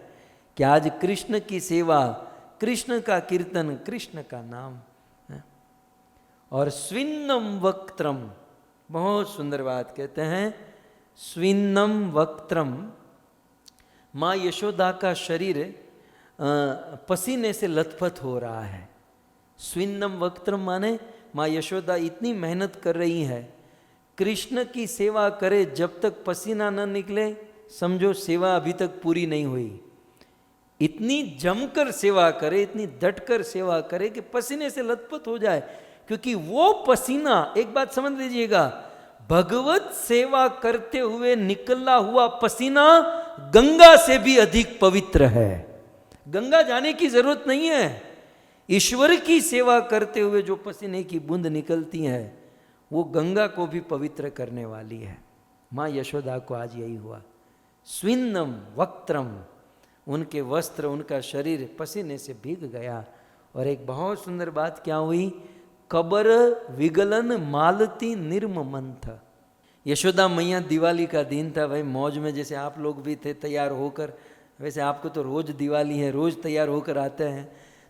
कि आज कृष्ण की सेवा, कृष्ण का कीर्तन, कृष्ण का नाम है। और स्विन्नम वक्त्रम, बहुत सुंदर बात कहते हैं, स्विन्नम वक्त्रम, माँ यशोदा का शरीर पसीने से लथपथ हो रहा है। स्विन्नम वक्त्रम माने माँ यशोदा इतनी मेहनत कर रही है, कृष्ण की सेवा करे जब तक पसीना न निकले समझो सेवा अभी तक पूरी नहीं हुई। इतनी जमकर सेवा करे, इतनी डटकर सेवा करे कि पसीने से लथपथ हो जाए, क्योंकि वो पसीना, एक बात समझ लीजिएगा, भगवत सेवा करते हुए निकला हुआ पसीना गंगा से भी अधिक पवित्र है। गंगा जाने की जरूरत नहीं है, ईश्वर की सेवा करते हुए जो पसीने की बूंद निकलती है वो गंगा को भी पवित्र करने वाली है। माँ यशोदा को आज यही हुआ। स्विन्नम वक्त्रम, उनके वस्त्र, उनका शरीर पसीने से भीग गया। और एक बहुत सुंदर बात क्या हुई, कबर विगलन मालती निर्ममंथ। यशोदा मैया, दिवाली का दिन था भाई, मौज में जैसे आप लोग भी थे तैयार होकर, वैसे आपको तो रोज दिवाली है, रोज तैयार होकर आते हैं।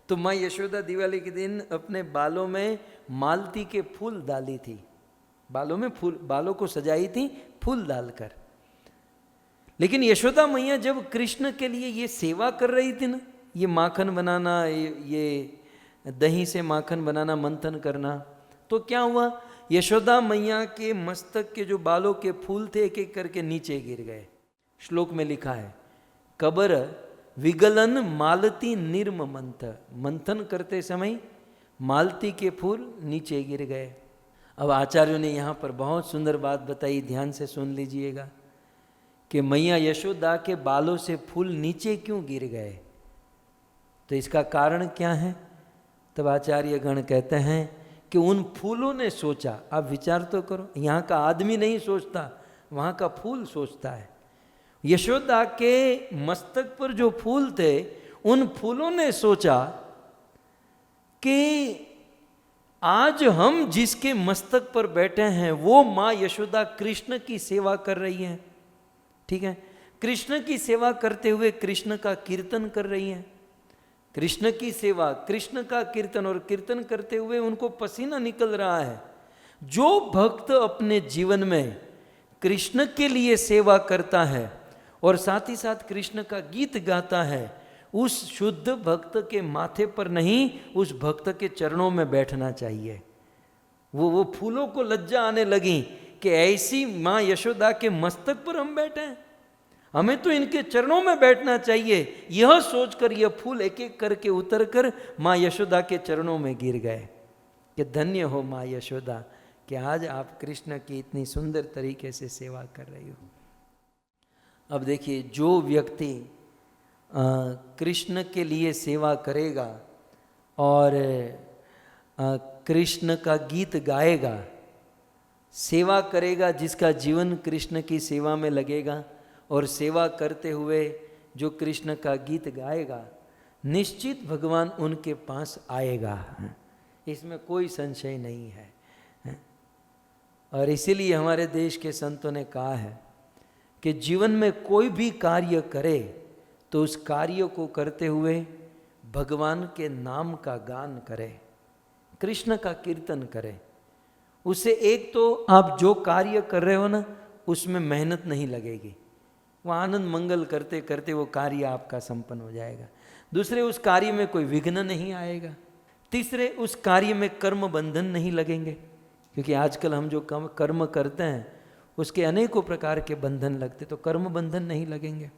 तो माँ यशोदा दिवाली के दिन अपने बालों में मालती के फूल डाली थी, बालों में फूल, बालों को सजाई थी फूल डालकर। लेकिन यशोदा मैया जब कृष्ण के लिए ये सेवा कर रही थी ना, ये माखन बनाना, ये दही से माखन बनाना, मंथन करना, तो क्या हुआ, यशोदा मैया के मस्तक के जो बालों के फूल थे एक एक करके नीचे गिर गए। श्लोक में लिखा है, कबर विगलन मालती निर्ममंथ, मंथन करते समय मालती के फूल नीचे गिर गए। अब आचार्यों ने यहाँ पर बहुत सुंदर बात बताई, ध्यान से सुन लीजिएगा, कि मैया यशोदा के बालों से फूल नीचे क्यों गिर गए, तो इसका कारण क्या है। तब आचार्य गण कहते हैं कि उन फूलों ने सोचा, आप विचार तो करो, यहाँ का आदमी नहीं सोचता, वहाँ का फूल सोचता है। यशोदा के मस्तक पर जो फूल थे, उन फूलों ने सोचा कि आज हम जिसके मस्तक पर बैठे हैं वो माँ यशोदा कृष्ण की सेवा कर रही हैं, ठीक है, कृष्ण की सेवा करते हुए कृष्ण का कीर्तन कर रही हैं। कृष्ण की सेवा, कृष्ण का कीर्तन, और कीर्तन करते हुए उनको पसीना निकल रहा है। जो भक्त अपने जीवन में कृष्ण के लिए सेवा करता है और साथ ही साथ कृष्ण का गीत गाता है, उस शुद्ध भक्त के माथे पर नहीं, उस भक्त के चरणों में बैठना चाहिए। वो फूलों को लज्जा आने लगी कि ऐसी माँ यशोदा के मस्तक पर हम बैठे हैं, हमें तो इनके चरणों में बैठना चाहिए। यह सोचकर यह फूल एक एक करके उतरकर माँ यशोदा के चरणों में गिर गए कि धन्य हो माँ यशोदा कि आज आप कृष्ण की इतनी सुंदर तरीके से सेवा कर रही हो। अब देखिए, जो व्यक्ति कृष्ण के लिए सेवा करेगा और कृष्ण का गीत गाएगा, सेवा करेगा, जिसका जीवन कृष्ण की सेवा में लगेगा और सेवा करते हुए जो कृष्ण का गीत गाएगा, निश्चित भगवान उनके पास आएगा, इसमें कोई संशय नहीं है। और इसीलिए हमारे देश के संतों ने कहा है कि जीवन में कोई भी कार्य करे तो उस कार्य को करते हुए भगवान के नाम का गान करे, कृष्ण का कीर्तन करे। उससे एक तो आप जो कार्य कर रहे हो ना उसमें मेहनत नहीं लगेगी, वो आनंद मंगल करते करते वो कार्य आपका संपन्न हो जाएगा। दूसरे, उस कार्य में कोई विघ्न नहीं आएगा। तीसरे, उस कार्य में कर्म बंधन नहीं लगेंगे, क्योंकि आजकल हम जो कर्म करते हैं उसके अनेकों प्रकार के बंधन लगते, तो कर्म बंधन नहीं लगेंगे।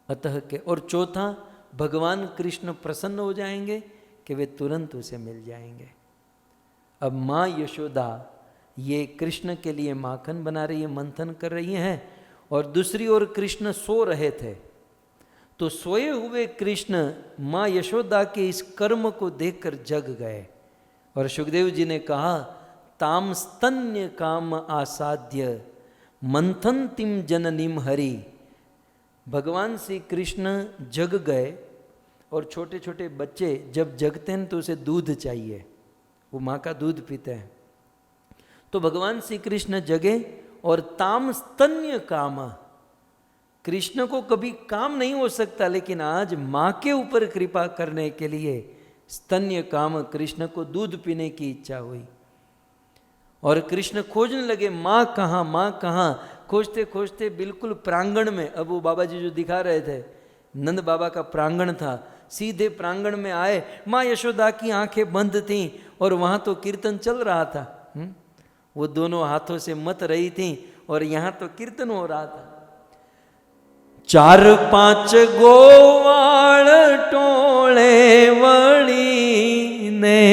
अतः के और चौथा, भगवान कृष्ण प्रसन्न हो जाएंगे कि वे तुरंत उसे मिल जाएंगे। अब माँ यशोदा ये कृष्ण के लिए माखन बना रही है, मंथन कर रही हैं, और दूसरी ओर कृष्ण सो रहे थे। तो सोए हुए कृष्ण माँ यशोदा के इस कर्म को देखकर जग गए, और सुखदेव जी ने कहा, ताम स्तन्य काम आसाध्य मंथन तिम जननीम हरि। भगवान श्री कृष्ण जग गए, और छोटे छोटे बच्चे जब जगते हैं तो उसे दूध चाहिए, वो माँ का दूध पीते हैं। तो भगवान श्री कृष्ण जगे और ताम स्तन्य काम, कृष्ण को कभी काम नहीं हो सकता, लेकिन आज माँ के ऊपर कृपा करने के लिए स्तन्य काम, कृष्ण को दूध पीने की इच्छा हुई। और कृष्ण खोजने लगे, माँ कहाँ, माँ कहाँ। खोजते खोजते बिल्कुल प्रांगण में, अब वो बाबा जी जो दिखा रहे थे, नंद बाबा का प्रांगण था, सीधे प्रांगण में आए। माँ यशोदा की आंखें बंद थीं और वहाँ तो कीर्तन चल रहा था। वो दोनों हाथों से मत रही थीं और यहाँ तो कीर्तन हो रहा था। 4-5 गोवाल टोले वणी ने,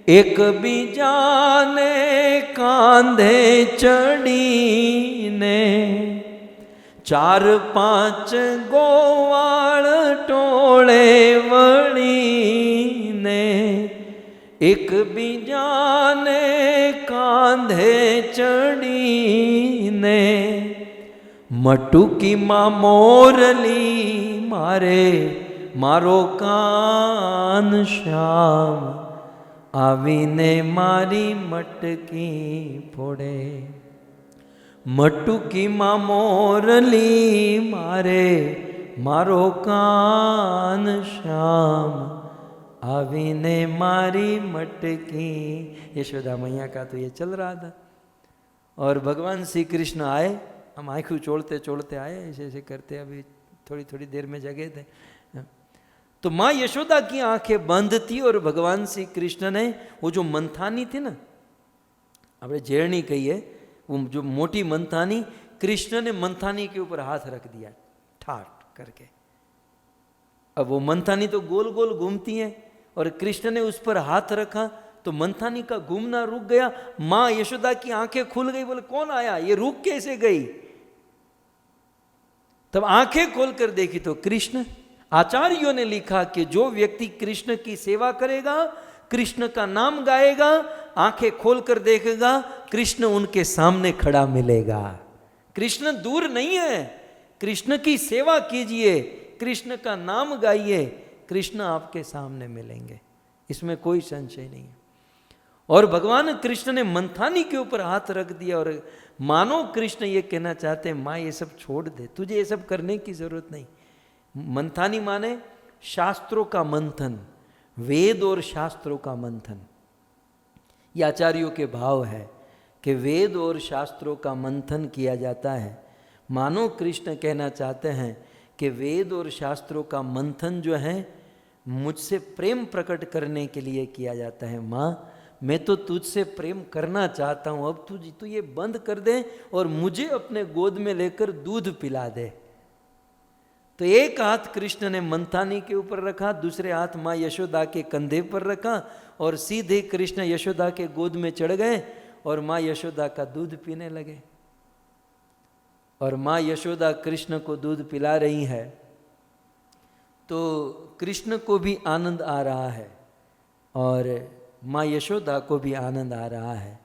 एक बीजाने कांधे चढ़ी ने। 4-5 गोवाल टोले वणी ने, एक बीजाने कांधे चढ़ी ने। मटुकी माँ मोरली मारे, मारो कान श्याम, आवीने मारी मटकी फोड़े। मटुकी माँ मोरली मारे, मारो कान श्याम, आवीने मारी मटकी। यशोदा मैया का तो ये चल रहा था। और भगवान श्री कृष्ण आए, हम आँखों चोड़ते चोड़ते आए, ऐसे ऐसे करते, अभी थोड़ी थोड़ी देर में जगे थे। तो माँ यशोदा की आंखें बंद थी और भगवान श्री कृष्ण ने वो जो मंथानी थी ना, આપણે झेरनी कहिए, वो जो मोटी मंथानी, कृष्ण ने मंथानी के ऊपर हाथ रख दिया ठाट करके। अब वो मंथानी तो गोल गोल घूमती है, और कृष्ण ने उस पर हाथ रखा तो मंथानी का घूमना रुक गया। माँ यशोदा की आंखें खुल गई, बोले कौन आया, ये रुक कैसे गई। तब आंखें खोलकर देखी तो कृष्ण। आचार्यों ने लिखा कि जो व्यक्ति कृष्ण की सेवा करेगा, कृष्ण का नाम गाएगा, आंखें खोलकर देखेगा, कृष्ण उनके सामने खड़ा मिलेगा। कृष्ण दूर नहीं है, कृष्ण की सेवा कीजिए, कृष्ण का नाम गाइए, कृष्ण आपके सामने मिलेंगे, इसमें कोई संशय नहीं है। और भगवान कृष्ण ने मंथानी के ऊपर हाथ रख दिया, और मानो कृष्ण ये कहना चाहते हैं, माँ ये सब छोड़ दे, तुझे ये सब करने की जरूरत नहीं। मंथानी माने शास्त्रों का मंथन, वेद और शास्त्रों का मंथन। ये आचार्यों के भाव है कि वेद और शास्त्रों का मंथन किया जाता है। मानो कृष्ण कहना चाहते हैं कि वेद और शास्त्रों का मंथन जो है मुझसे प्रेम प्रकट करने के लिए किया जाता है। माँ मैं तो तुझसे प्रेम करना चाहता हूँ, अब तू ये बंद कर दे और मुझे अपने गोद में लेकर दूध पिला दे। तो एक हाथ कृष्ण ने मंथानी के ऊपर रखा, दूसरे हाथ माँ यशोदा के कंधे पर रखा, और सीधे कृष्ण यशोदा के गोद में चढ़ गए और माँ यशोदा का दूध पीने लगे। और माँ यशोदा कृष्ण को दूध पिला रही है तो कृष्ण को भी आनंद आ रहा है और माँ यशोदा को भी आनंद आ रहा है।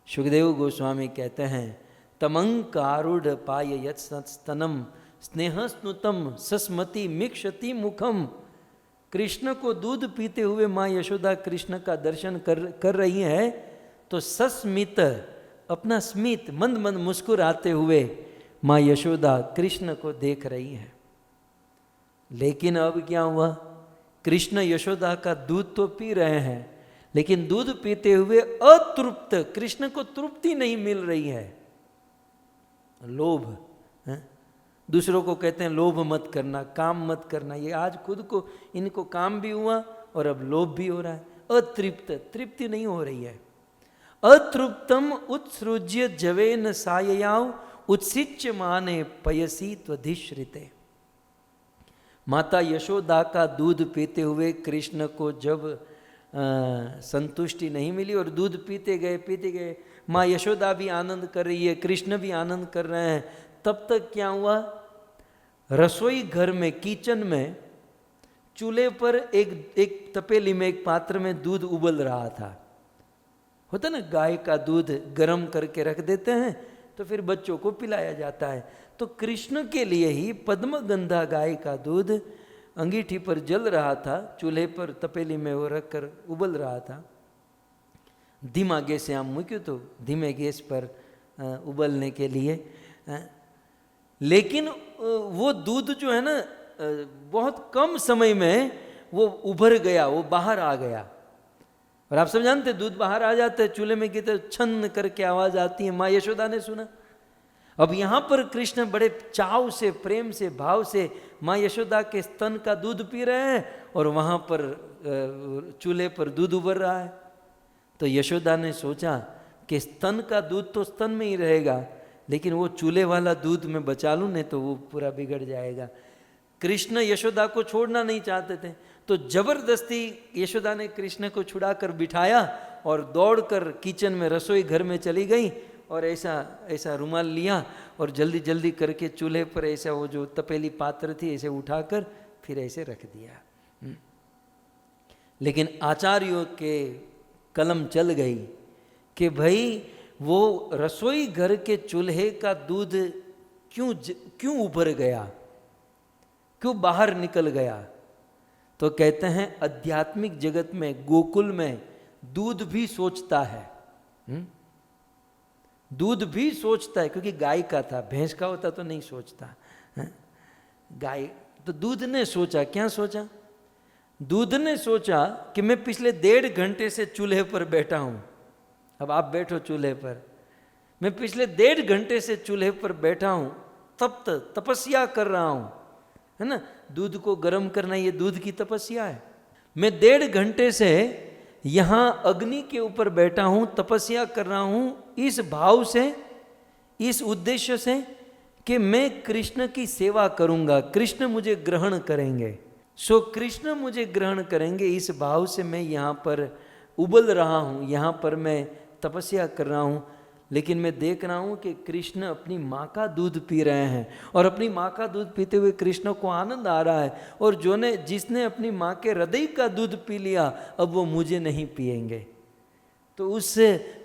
सुखदेव गोस्वामी कहते हैं, तमंकारूढ़ पाय यत्स्तनम स्नेहस्नुतम सस्मति मिक्षति मुखम। कृष्ण को दूध पीते हुए माँ यशोदा कृष्ण का दर्शन कर रही है तो सस्मित, अपना स्मित मंद मंद मुस्कुराते हुए माँ यशोदा कृष्ण को देख रही है। लेकिन अब क्या हुआ, कृष्ण यशोदा का दूध तो पी रहे हैं, लेकिन दूध पीते हुए अतृप्त, कृष्ण को तृप्ति नहीं मिल रही है। लोभ है? दूसरों को कहते हैं लोभ मत करना, काम मत करना, ये आज खुद को इनको काम भी हुआ और अब लोभ भी हो रहा है। अतृप्त, तृप्ति नहीं हो रही है। अतृप्तम उत्सृज्य जवेन साययाव उत्सिच्य माने पयसी त्वधिश्रिते। माता यशोदा का दूध पीते हुए कृष्ण को जब संतुष्टि नहीं मिली और दूध पीते गए, माँ यशोदा भी आनंद कर रही है, कृष्ण भी आनंद कर रहे हैं, तब तक क्या हुआ, रसोई घर में, किचन में, चूल्हे पर एक तपेली में, एक पात्र में दूध उबल रहा था। होता ना, गाय का दूध गर्म करके रख देते हैं तो फिर बच्चों को पिलाया जाता है। तो कृष्ण के लिए ही पद्मगंधा गाय का दूध अंगीठी पर जल रहा था, चूल्हे पर तपेली में वो रखकर उबल रहा था। धीमा गैस आम मूक्यो तो धीमे गैस पर उबलने के लिए, लेकिन वो दूध जो है ना बहुत कम समय में वो उभर गया, वो बाहर आ गया। और आप सब जानते दूध बाहर आ जाता है, चूल्हे में कितने छन करके आवाज आती है। माँ यशोदा ने सुना। अब यहाँ पर कृष्ण बड़े चाव से, प्रेम से, भाव से माँ यशोदा के स्तन का दूध पी रहे हैं और वहाँ पर चूल्हे पर दूध उबर रहा है। तो यशोदा ने सोचा कि स्तन का दूध तो स्तन में ही रहेगा, लेकिन वो चूल्हे वाला दूध मैं बचा लूँ, नहीं तो वो पूरा बिगड़ जाएगा। कृष्ण यशोदा को छोड़ना नहीं चाहते थे, तो जबरदस्ती यशोदा ने कृष्ण को छुड़ा कर बिठाया और दौड़कर किचन में, रसोई घर में चली गई और ऐसा रुमाल लिया और जल्दी जल्दी करके चूल्हे पर ऐसा वो जो तपेली पात्र थी ऐसे उठाकर फिर ऐसे रख दिया। लेकिन आचार्यों के कलम चल गई कि भाई वो रसोई घर के चूल्हे का दूध क्यों उभर गया, क्यों बाहर निकल गया। तो कहते हैं आध्यात्मिक जगत में, गोकुल में दूध भी सोचता है। दूध भी सोचता है, क्योंकि गाय का था, भैंस का होता तो नहीं सोचता। गाय तो दूध ने सोचा, क्या सोचा, दूध ने सोचा कि मैं पिछले 1.5 घंटे से चूल्हे पर बैठा हूं। अब आप बैठो चूल्हे पर, मैं पिछले 1.5 घंटे से चूल्हे पर बैठा हूं, तपस्या कर रहा हूं, है ना। दूध को गर्म करना ये दूध की तपस्या है। मैं 1.5 घंटे से यहां अग्नि के ऊपर बैठा हूं, तपस्या कर रहा हूं, इस भाव से, इस उद्देश्य से कि मैं कृष्ण की सेवा करूंगा, कृष्ण मुझे ग्रहण करेंगे। सो कृष्ण मुझे ग्रहण करेंगे, इस भाव से मैं यहाँ पर उबल रहा हूँ, यहाँ पर मैं तपस्या कर रहा हूँ। लेकिन मैं देख रहा हूँ कि कृष्ण अपनी माँ का दूध पी रहे हैं और अपनी माँ का दूध पीते हुए कृष्ण को आनंद आ रहा है, और जिसने अपनी माँ के हृदय का दूध पी लिया अब वो मुझे नहीं पिएंगे। तो उस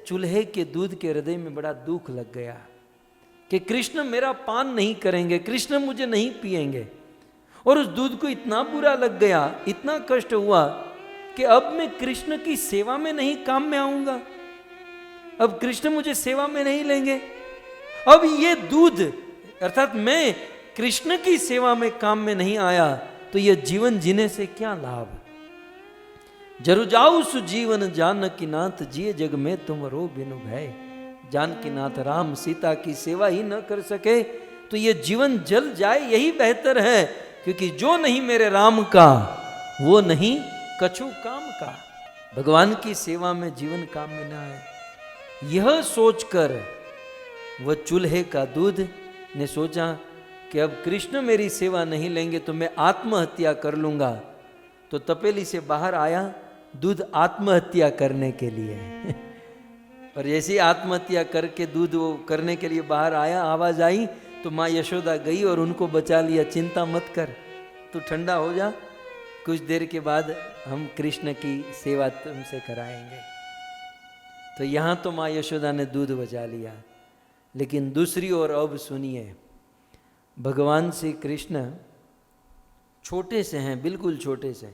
चूल्हे के दूध के हृदय में बड़ा दुख लग गया कि कृष्ण मेरा पान नहीं करेंगे, कृष्ण मुझे नहीं पिएंगे। और उस दूध को इतना बुरा लग गया, इतना कष्ट हुआ कि अब मैं कृष्ण की सेवा में नहीं काम में आऊंगा, अब कृष्ण मुझे सेवा में नहीं लेंगे। अब ये दूध अर्थात मैं कृष्ण की सेवा में काम में नहीं आया तो ये जीवन जीने से क्या लाभ। जरु जाऊ सुजीवन जानकी नाथ, जिए जग में तुम रो बिनु भय। जानकी नाथ राम सीता की सेवा ही न कर सके तो ये जीवन जल जाए, यही बेहतर है, क्योंकि जो नहीं मेरे राम का वो नहीं कछु काम का। भगवान की सेवा में जीवन काम में न आए, यह सोचकर वह चूल्हे का दूध ने सोचा कि अब कृष्ण मेरी सेवा नहीं लेंगे तो मैं आत्महत्या कर लूंगा। तो तपेली से बाहर आया दूध आत्महत्या करने के लिए और जैसे आत्महत्या करके दूध वो करने के लिए बाहर आया, आवाज आई तो माँ यशोदा गई और उनको बचा लिया। चिंता मत कर, तू ठंडा हो जा, कुछ देर के बाद हम कृष्ण की सेवा तुमसे कराएंगे। तो यहाँ तो माँ यशोदा ने दूध बचा लिया। लेकिन दूसरी ओर अब सुनिए, भगवान श्री कृष्ण छोटे से हैं, बिल्कुल छोटे से,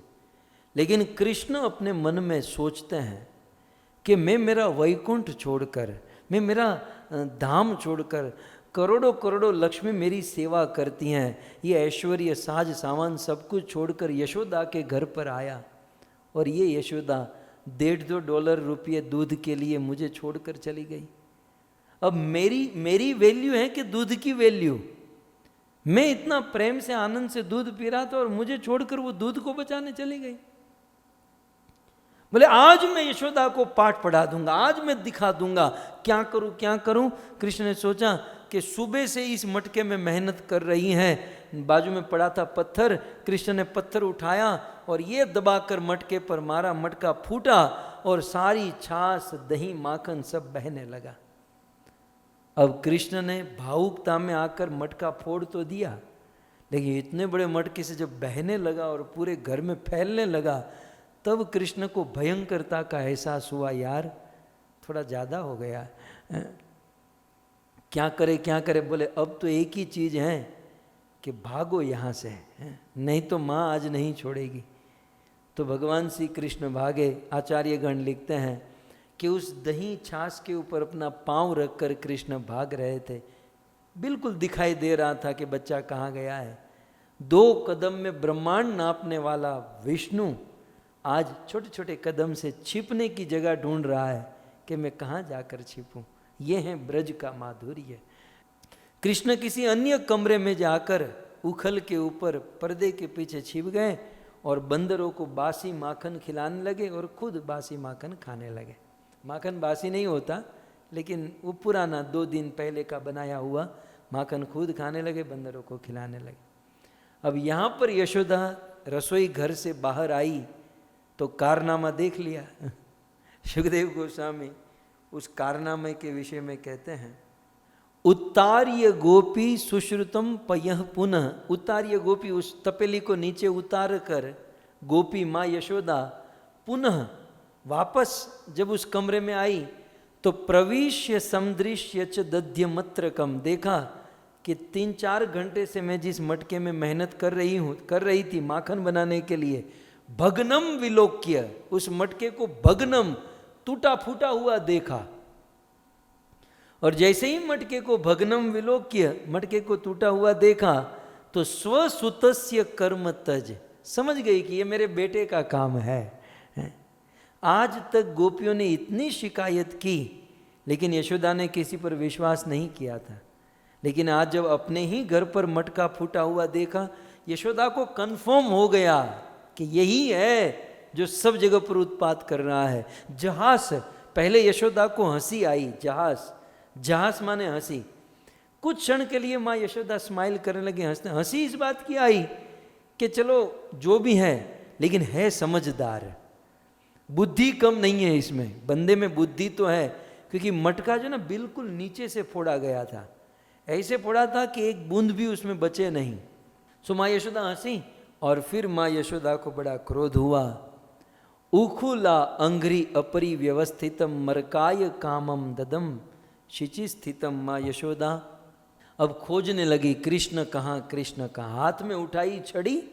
लेकिन कृष्ण अपने मन में सोचते हैं कि मैं मेरा वैकुंठ छोड़कर, मैं मेरा धाम छोड़कर, करोड़ों करोड़ों लक्ष्मी मेरी सेवा करती हैं, ये ऐश्वर्य साज सामान सब कुछ छोड़कर यशोदा के घर पर आया और ये यशोदा $1.5 रुपये दूध के लिए मुझे छोड़कर चली गई। अब मेरी वैल्यू है कि दूध की वैल्यू? मैं इतना प्रेम से आनंद से दूध पी रहा था और मुझे छोड़कर वो दूध को बचाने चली गई। बोले आज मैं यशोदा को पाठ पढ़ा दूंगा, आज मैं दिखा दूंगा, क्या करूं क्या करूं। कृष्ण ने सोचा कि सुबह से इस मटके में मेहनत कर रही हैं। बाजू में पड़ा था पत्थर, कृष्ण ने पत्थर उठाया और ये दबाकर मटके पर मारा, मटका फूटा और सारी छाछ दही माखन सब बहने लगा। अब कृष्ण ने भावुकता में आकर मटका फोड़ तो दिया, लेकिन इतने बड़े मटके से जब बहने लगा और पूरे घर में फैलने लगा, तब कृष्ण को भयंकरता का एहसास हुआ, यार थोड़ा ज़्यादा हो गया, क्या करे। बोले अब तो एक ही चीज़ है कि भागो यहाँ से, नहीं तो माँ आज नहीं छोड़ेगी। तो भगवान श्री कृष्ण भागे। आचार्यगण लिखते हैं कि उस दही छाछ के ऊपर अपना पांव रखकर कृष्ण भाग रहे थे। बिल्कुल दिखाई दे रहा था कि बच्चा कहाँ गया है। 2 कदम में ब्रह्मांड नापने वाला विष्णु आज छोटे छोटे कदम से छिपने की जगह ढूंढ रहा है कि मैं कहाँ जाकर छिपूं। ये है ब्रज का माधुर्य। कृष्ण किसी अन्य कमरे में जाकर उखल के ऊपर पर्दे के पीछे छिप गए और बंदरों को बासी माखन खिलाने लगे और खुद बासी माखन खाने लगे। माखन बासी नहीं होता, लेकिन वो पुराना 2 दिन पहले का बनाया हुआ माखन खुद खाने लगे, बंदरों को खिलाने लगे। अब यहाँ पर यशोदा रसोई घर से बाहर आई तो कारनामा देख लिया। सुखदेव गोस्वामी उस कारनामे के विषय में कहते हैं, उत्तार्य गोपी सुश्रुतम पयः पुनः। उत्तार्य गोपी, उस तपेली को नीचे उतार कर गोपी माँ यशोदा पुनः वापस जब उस कमरे में आई तो प्रविश्य समदृश्य च दध्यमत्रकम, देखा कि 3-4 घंटे से मैं जिस मटके में मेहनत कर रही थी माखन बनाने के लिए, भग्नम विलोक्य, उस मटके को भग्नम टूटा फूटा हुआ देखा। और जैसे ही मटके को भग्नम विलोक्य, मटके को टूटा हुआ देखा, तो स्वसुतस्य कर्म तज, समझ गई कि ये मेरे बेटे का काम है। आज तक गोपियों ने इतनी शिकायत की, लेकिन यशोदा ने किसी पर विश्वास नहीं किया था। लेकिन आज जब अपने ही घर पर मटका फूटा हुआ देखा, यशोदा को कन्फर्म हो गया कि यही है जो सब जगह पर उत्पात कर रहा है। जहास, पहले यशोदा को हंसी आई, जहास माने हंसी। कुछ क्षण के लिए माँ यशोदा स्माइल करने लगी, हंसी इस बात की आई कि चलो जो भी है, लेकिन है समझदार, बुद्धि कम नहीं है इसमें, बंदे में बुद्धि तो है। क्योंकि मटका जो ना बिल्कुल नीचे से फोड़ा गया था, ऐसे फोड़ा था कि एक बूंद भी उसमें बचे नहीं। सो माँ यशोदा हंसी और फिर माँ यशोदा को बड़ा क्रोध हुआ। उखुला अंघ्रि अपरि व्यवस्थितम मरकाय कामम ददम शिचि स्थितम। माँ यशोदा अब खोजने लगी कृष्ण कहाँ, कृष्ण कहाँ। हाथ में उठाई छड़ी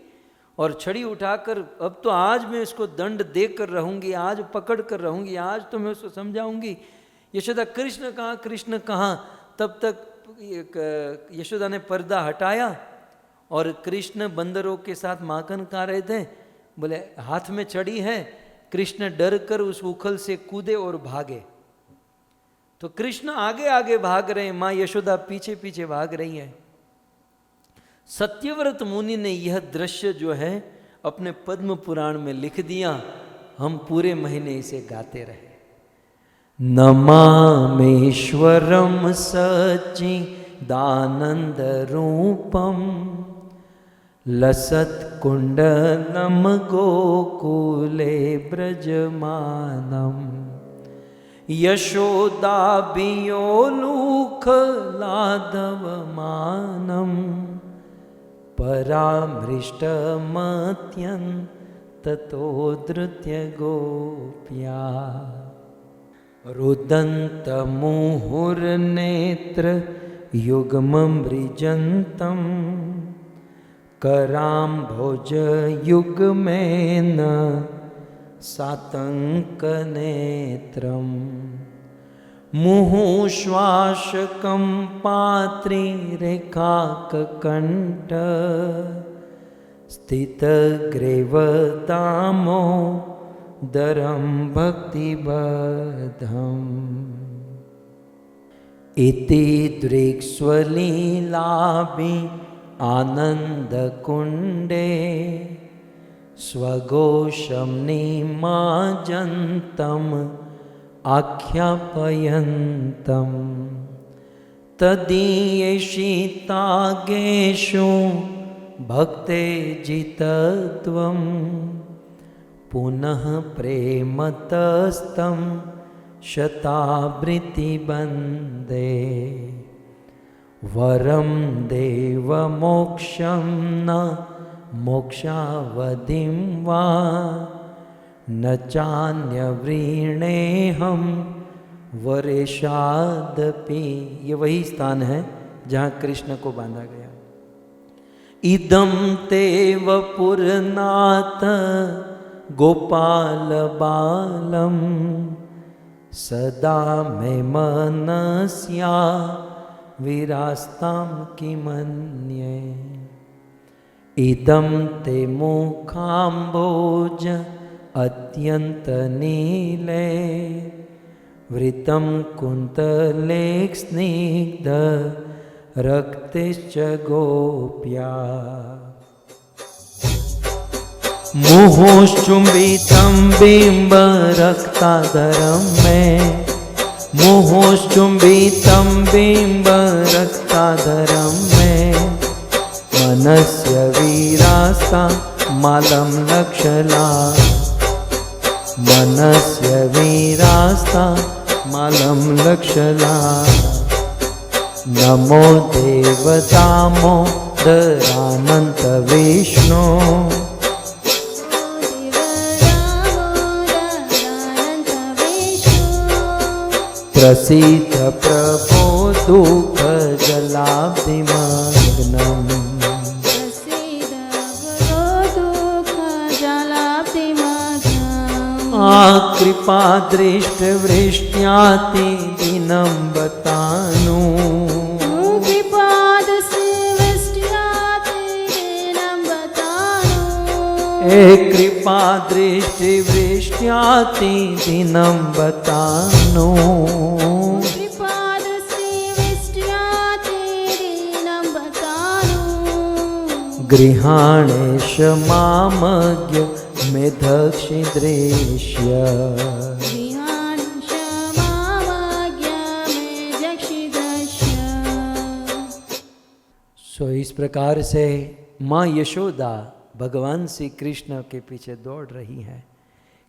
और छड़ी उठाकर अब तो आज मैं इसको दंड देकर रहूंगी, आज पकड़ कर रहूंगी, आज तो मैं उसको समझाऊंगी। यशोदा कृष्ण कहाँ, कृष्ण कहाँ। तब तक यशोदा ने पर्दा हटाया और कृष्ण बंदरों के साथ माखन खा रहे थे। बोले हाथ में छड़ी है। कृष्ण डर कर उस उखल से कूदे और भागे। तो कृष्ण आगे आगे भाग रहे हैं, माँ यशोदा पीछे पीछे भाग रही है। सत्यव्रत मुनि ने यह दृश्य जो है अपने पद्म पुराण में लिख दिया। हम पूरे महीने इसे गाते रहे। नमामेश्वरम सच्चिदानंद रूपम लसत कुंडलम गोकुले ब्रजमानम यशोदाभियोलूख लाघवमानम परामृष्टमत्यं ततो धृत्य गोप्या रुदन्तमुहुर्नेत्र युग्ममृजन्तं कराम्भोजयुग्मेन सातङ्कनेत्रम् मुहुश्वासकं पात्रिरेखाककण्ठ स्थितग्रीवदामो दरं भक्तिबद्धम् इति दृक्स्वलीलाभि आनन्दकुण्डे स्वघोषं निमाजन्तम् आख्यापयन्तम् तदीयशीतागेषु भक्ते जितत्वं पुनः प्रेमतस्तं शतावृत्तिबन्धे वरं देवमोक्षं न मोक्षावधिं वा न चान्यवृणेऽहं वरेशादपि। ये वही स्थान है जहाँ कृष्ण को बांधा गया। इदं ते वपुरनाथ गोपाल बालम सदा मे मनस्या विरास्तां किमन्ये। इदं ते मुखाम्बोज अत्यंत नीले वृतं कुन्तले स्निग्ध रक्तिश्च गोप्या। मुहुश्चुम्बितं बिम्ब रक्ताधरं मे मुहुश्चुम्बितं बिम्ब रक्ताधरं मे मनस्य वीरास्ता मालं लक्षला मनस्य वीरास्ता मालं लक्षला। नमो देवतामोदरानन्त विष्णु प्रसीद प्रभो दुःख जलाब्धिमग्नम् कृपा दृष्टवृष्ट्याति दिनं बतानु कृपा दृष्टिवृष्ट्याति दिनं बतानु गृहाणेश मामज्ञ मेधक्षिद्रेश्य। सो इस प्रकार से माँ यशोदा भगवान श्री कृष्ण के पीछे दौड़ रही है।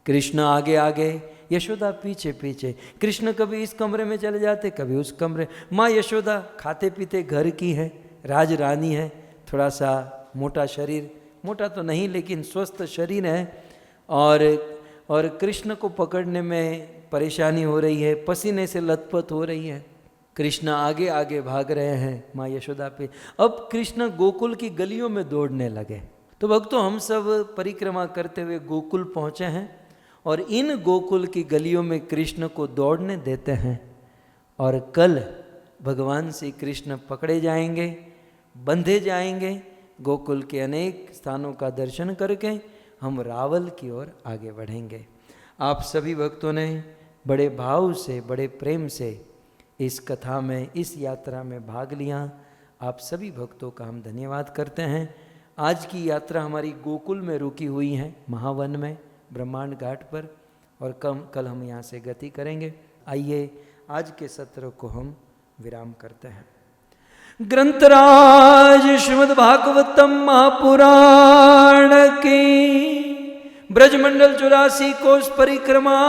कृष्ण आगे आगे, यशोदा पीछे पीछे। कृष्ण कभी इस कमरे में चले जाते, कभी उस कमरे। माँ यशोदा खाते पीते घर की है, राज रानी है। थोड़ा सा मोटा शरीर, मोटा तो नहीं लेकिन स्वस्थ शरीर है। और कृष्ण को पकड़ने में परेशानी हो रही है, पसीने से लथपथ हो रही है। कृष्ण आगे आगे भाग रहे हैं माँ यशोदा पे। अब कृष्ण गोकुल की गलियों में दौड़ने लगे। तो भक्तों, हम सब परिक्रमा करते हुए गोकुल पहुँचे हैं और इन गोकुल की गलियों में कृष्ण को दौड़ने देते हैं। और कल भगवान श्री कृष्ण पकड़े जाएंगे, बंधे जाएंगे। गोकुल के अनेक स्थानों का दर्शन करके हम रावल की ओर आगे बढ़ेंगे। आप सभी भक्तों ने बड़े भाव से, बड़े प्रेम से इस कथा में, इस यात्रा में भाग लिया। आप सभी भक्तों का हम धन्यवाद करते हैं। आज की यात्रा हमारी गोकुल में रुकी हुई है, महावन में, ब्रह्मांड घाट पर, और कल हम यहाँ से गति करेंगे। आइए आज के सत्र को हम विराम करते हैं। ग्रंथराज श्रीमद् भागवतम महापुराण की ब्रजमंडल 84 कोस परिक्रमा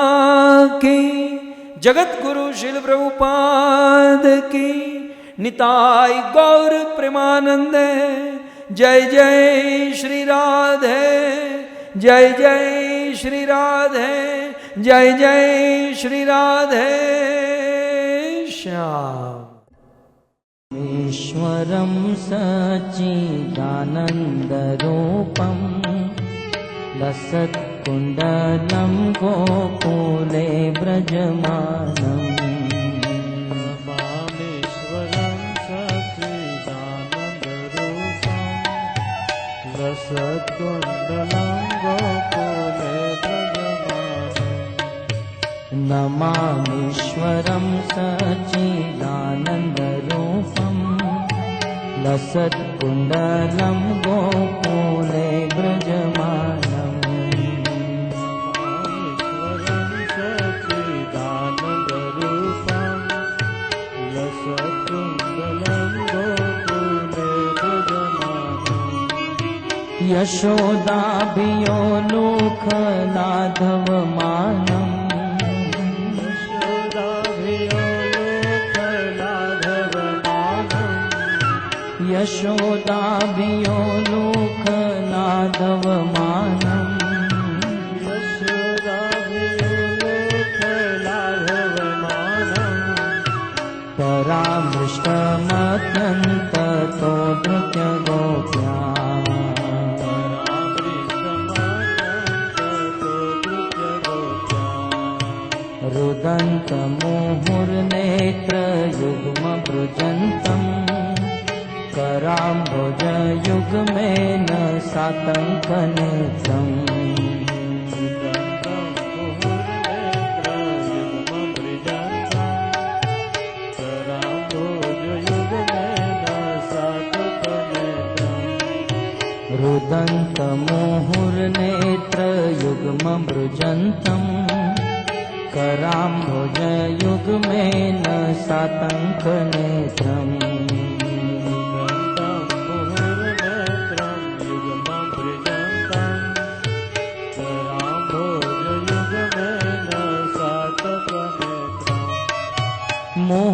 की जगत गुरु श्रील प्रभुपाद की निताय गौर प्रेमानंद। जय जय श्री राधे, जय जय श्री राधे, जय जय श्री राधे श्याम। ईश्वरं सच्चिदानन्दरूपं लसत्कुण्डलं गोकुले व्रजमानम् स्वामीश्वरं सच्चिदानन्दरूपं लसत्कुण्डलं गोकुले व्रजमानम् नमामीश्वरं सच्चिदानन्दरूपं लसत्कुण्डलं गोकुले व्रजमानम् यशोदाभियो लोकलाघवमानम् यशोदाभियो लोकलाघवमानम् परामृष्टमत्यन्ततो धृत्यगोप्या रुदन्तमुहुर्नेत्रयुग्मभृजन्तम् कराम्बुजयुग्मेन सातङ्कनेत्रम् रुदन्तमुहुर्नेत्रयुग्मभृजन्तम् कराम्बुजयुग्मेन सातङ्कनेत्रम्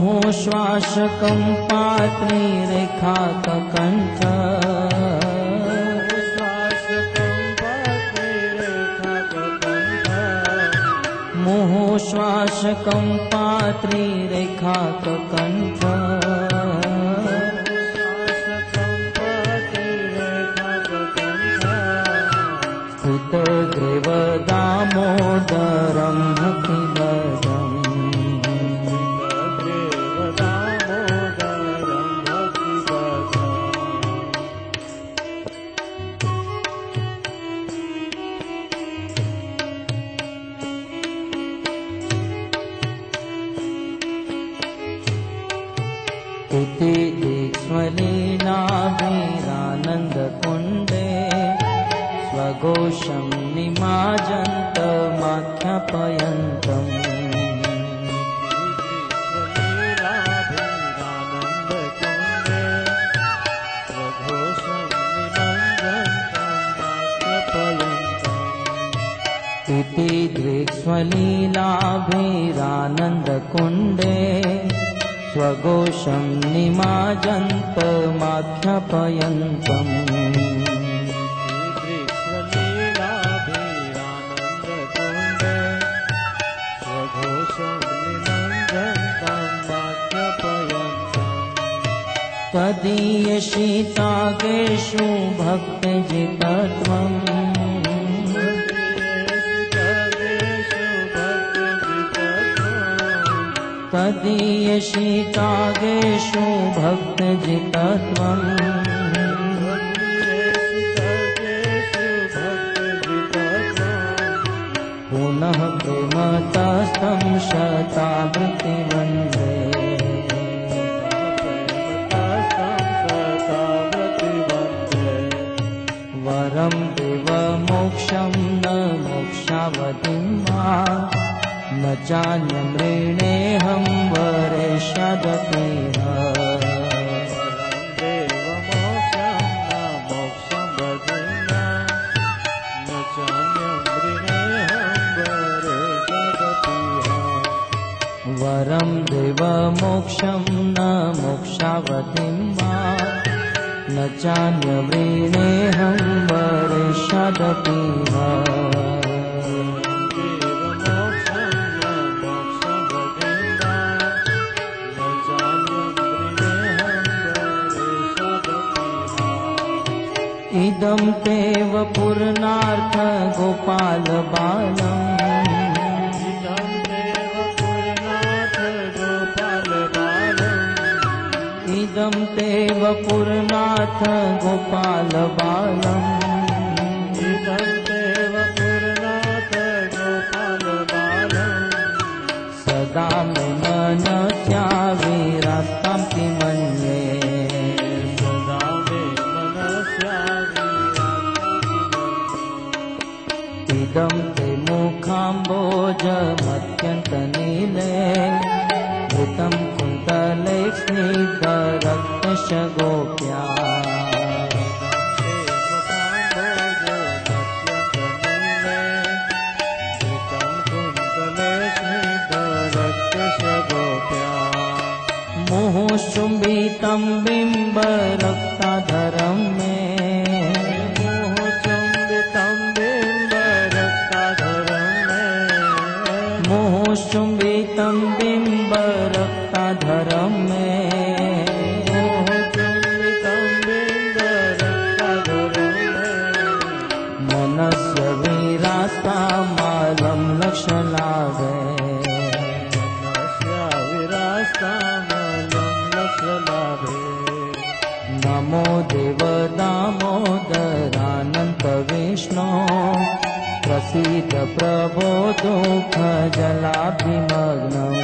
मोहश्वासकं पात्रीरेखाककण्ठ मोहश्वासकं पात्रीरेखाककण्ठ स्फुटग्रीवदामोदरं भक्तिवदम् इति दीक्ष्वलीलाभिरानन्दकुण्डे स्वघोषं निमाजन्तमाख्यापयन्तम् इति दीक्ष्वलीलाभिरानन्दकुण्डे स्वघोषं निमाजन्तमाख्यापयन्तम् तदीयशीतागेषु भक्तजितत्वम् तदीयशीतागेषु भक्तजितत्वम् पुनः प्रेमतस्तं शतावृत्तिवन्दे वरं देवमोक्षं न मोक्षावधिं वा न चान्यमृणेऽहं वरेष्यादपीह वरं देवमोक्षं न मोक्षावधिं वा न चान्यमृणेऽहं वरेष्यादपीह इदं तेव पूर्णार्थ गोपाल बालम् इदं तेव पूर्णार्थ गोपाल बालम् बिंब रखता धर्म में, मोह चुंबितम बिंब रखता धर्म में, मोह चुंबितम बिंब रखता धर्म में, मोह चुंबितम बिंब रखता धर्म में, मनस्य विरास्ता मालम लक्ष्य लागे, नमो देव दामोदरानंत विष्णु, प्रसीद प्रभो दुख जलाभिमग्नम्।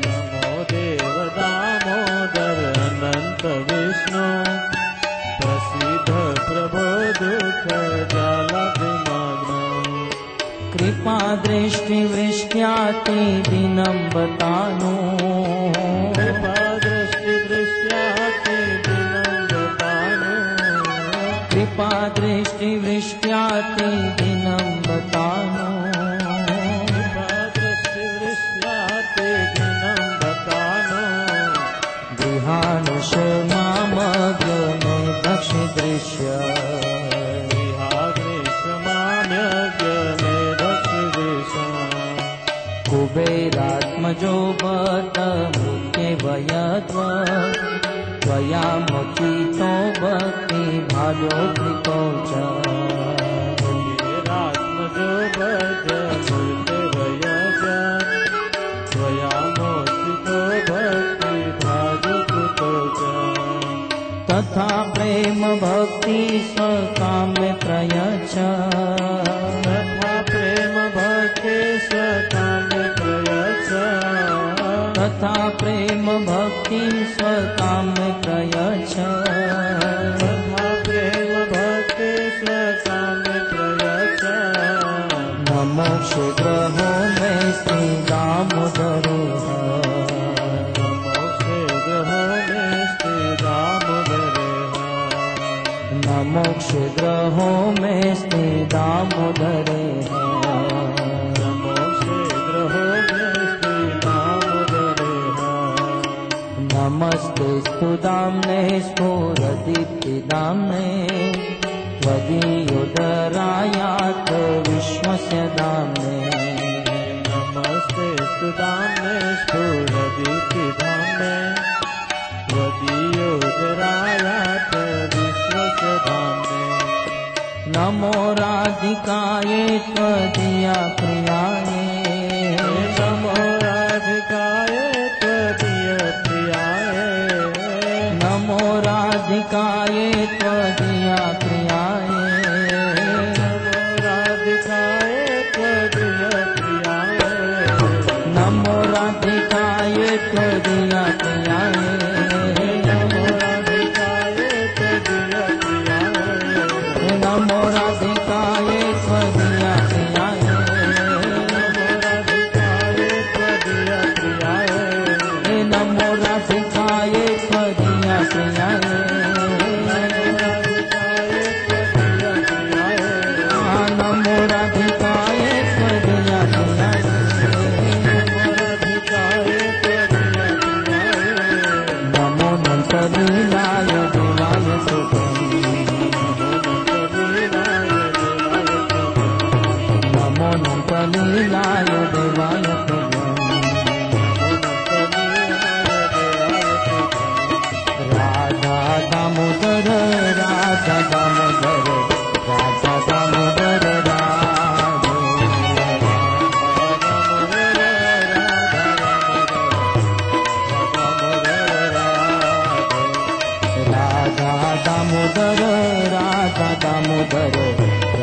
नमो देव दामोदर अनंत विष्णु, प्रसीद प्रभो दुख जलाभिमग्नम्। कृपा दृष्टि वृष्ट्याति दिनं बतानु, कृपा दृष्टि वृष्ट्याति दिनं बतानु, कृपा दृष्टि वृष्ट्याति दिनं बतानु, कृपा दृष्टि वृष्ट्याति दिनं बतानु। गृहानुष मामग्र में दक्ष दृश्य, कुबेरात्मजो बत मुख्य वयत्व, त्वया मकितो भक्ति भाव्यो कृतौ च। कुबेरात्मजो बत मुख्य वयत्व, त्वया मकितो भक्ति भाव्यो कृतौ च। तथा प्रेम भक्ति स्वकाम्य प्रयच्छ, तथा प्रेम भक्ति स्वकाम्य प्रयच्छ, तथा प्रेम भक्ति स्वकाम्य प्रयच्छ, तथा प्रेम भक्ति स्वकाम्य प्रयच्छ। मोक्ष ग्रहो में स्त्री दामोदरे, मोक्ष ग्रहो में स्त्री दामोदरे, मोक्ष ग्रहो में स्त्री दामोदरे, नमस्ते स्तुदाम्ने स्फुरदीप्तिदाम्ने, त्वदीयोदरायात् विश्वस्य दाम्ने। नमस्ते स्तुदाम्ने स्फुरदीप्तिदाम्ने, त्वदीयोदरायात् विश्वस्य दाम्ने। नमो राधिकाये त्वदीया प्रियाये, नमो राधिकाये त्वदीय प्रियाये, नमो राधिकाये त्वदीया प्रियाये, नमो राधिकाये त्वदीय प्रियाये, नमो राधिकाये त्वदीया प्रियाये, नमो राधिकाये त्वदीय प्रियाये, नमो राधिकाये त्वदीया प्रियाये, नमो राधिकाये त्वदीया प्रियाये, नमो राधिकाये त्वदीया प्रियाये, नमो नंतलीलाय देवाय तुभ्यं, नमो नंतलीलाय देवाय तुभ्यं। राधा दामोदर राधा दामोदर राधा दामोदर राधे, राधा दामोदर राधा दामोदर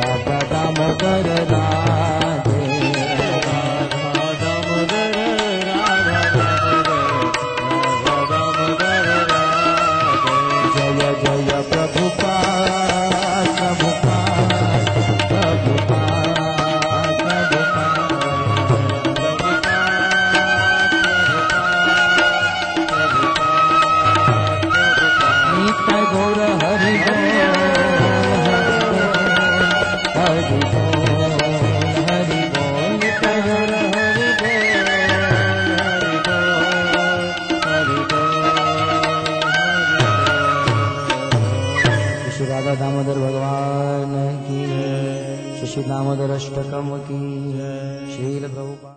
राधा दामोदर राधे, राधा दामोदर राधा दामोदर राधे। जय जय प्रभुपाद प्रभुपाद प्रभुपाद प्रभुपाद, नित्य गौर हरि हरि बोल हरि बोल, नित्य गौर हरि बोल हरि बोल हरि बोल। दामोदर भगवान की, श्री दामोदर अष्टकम की, श्रील प्रभुपाद।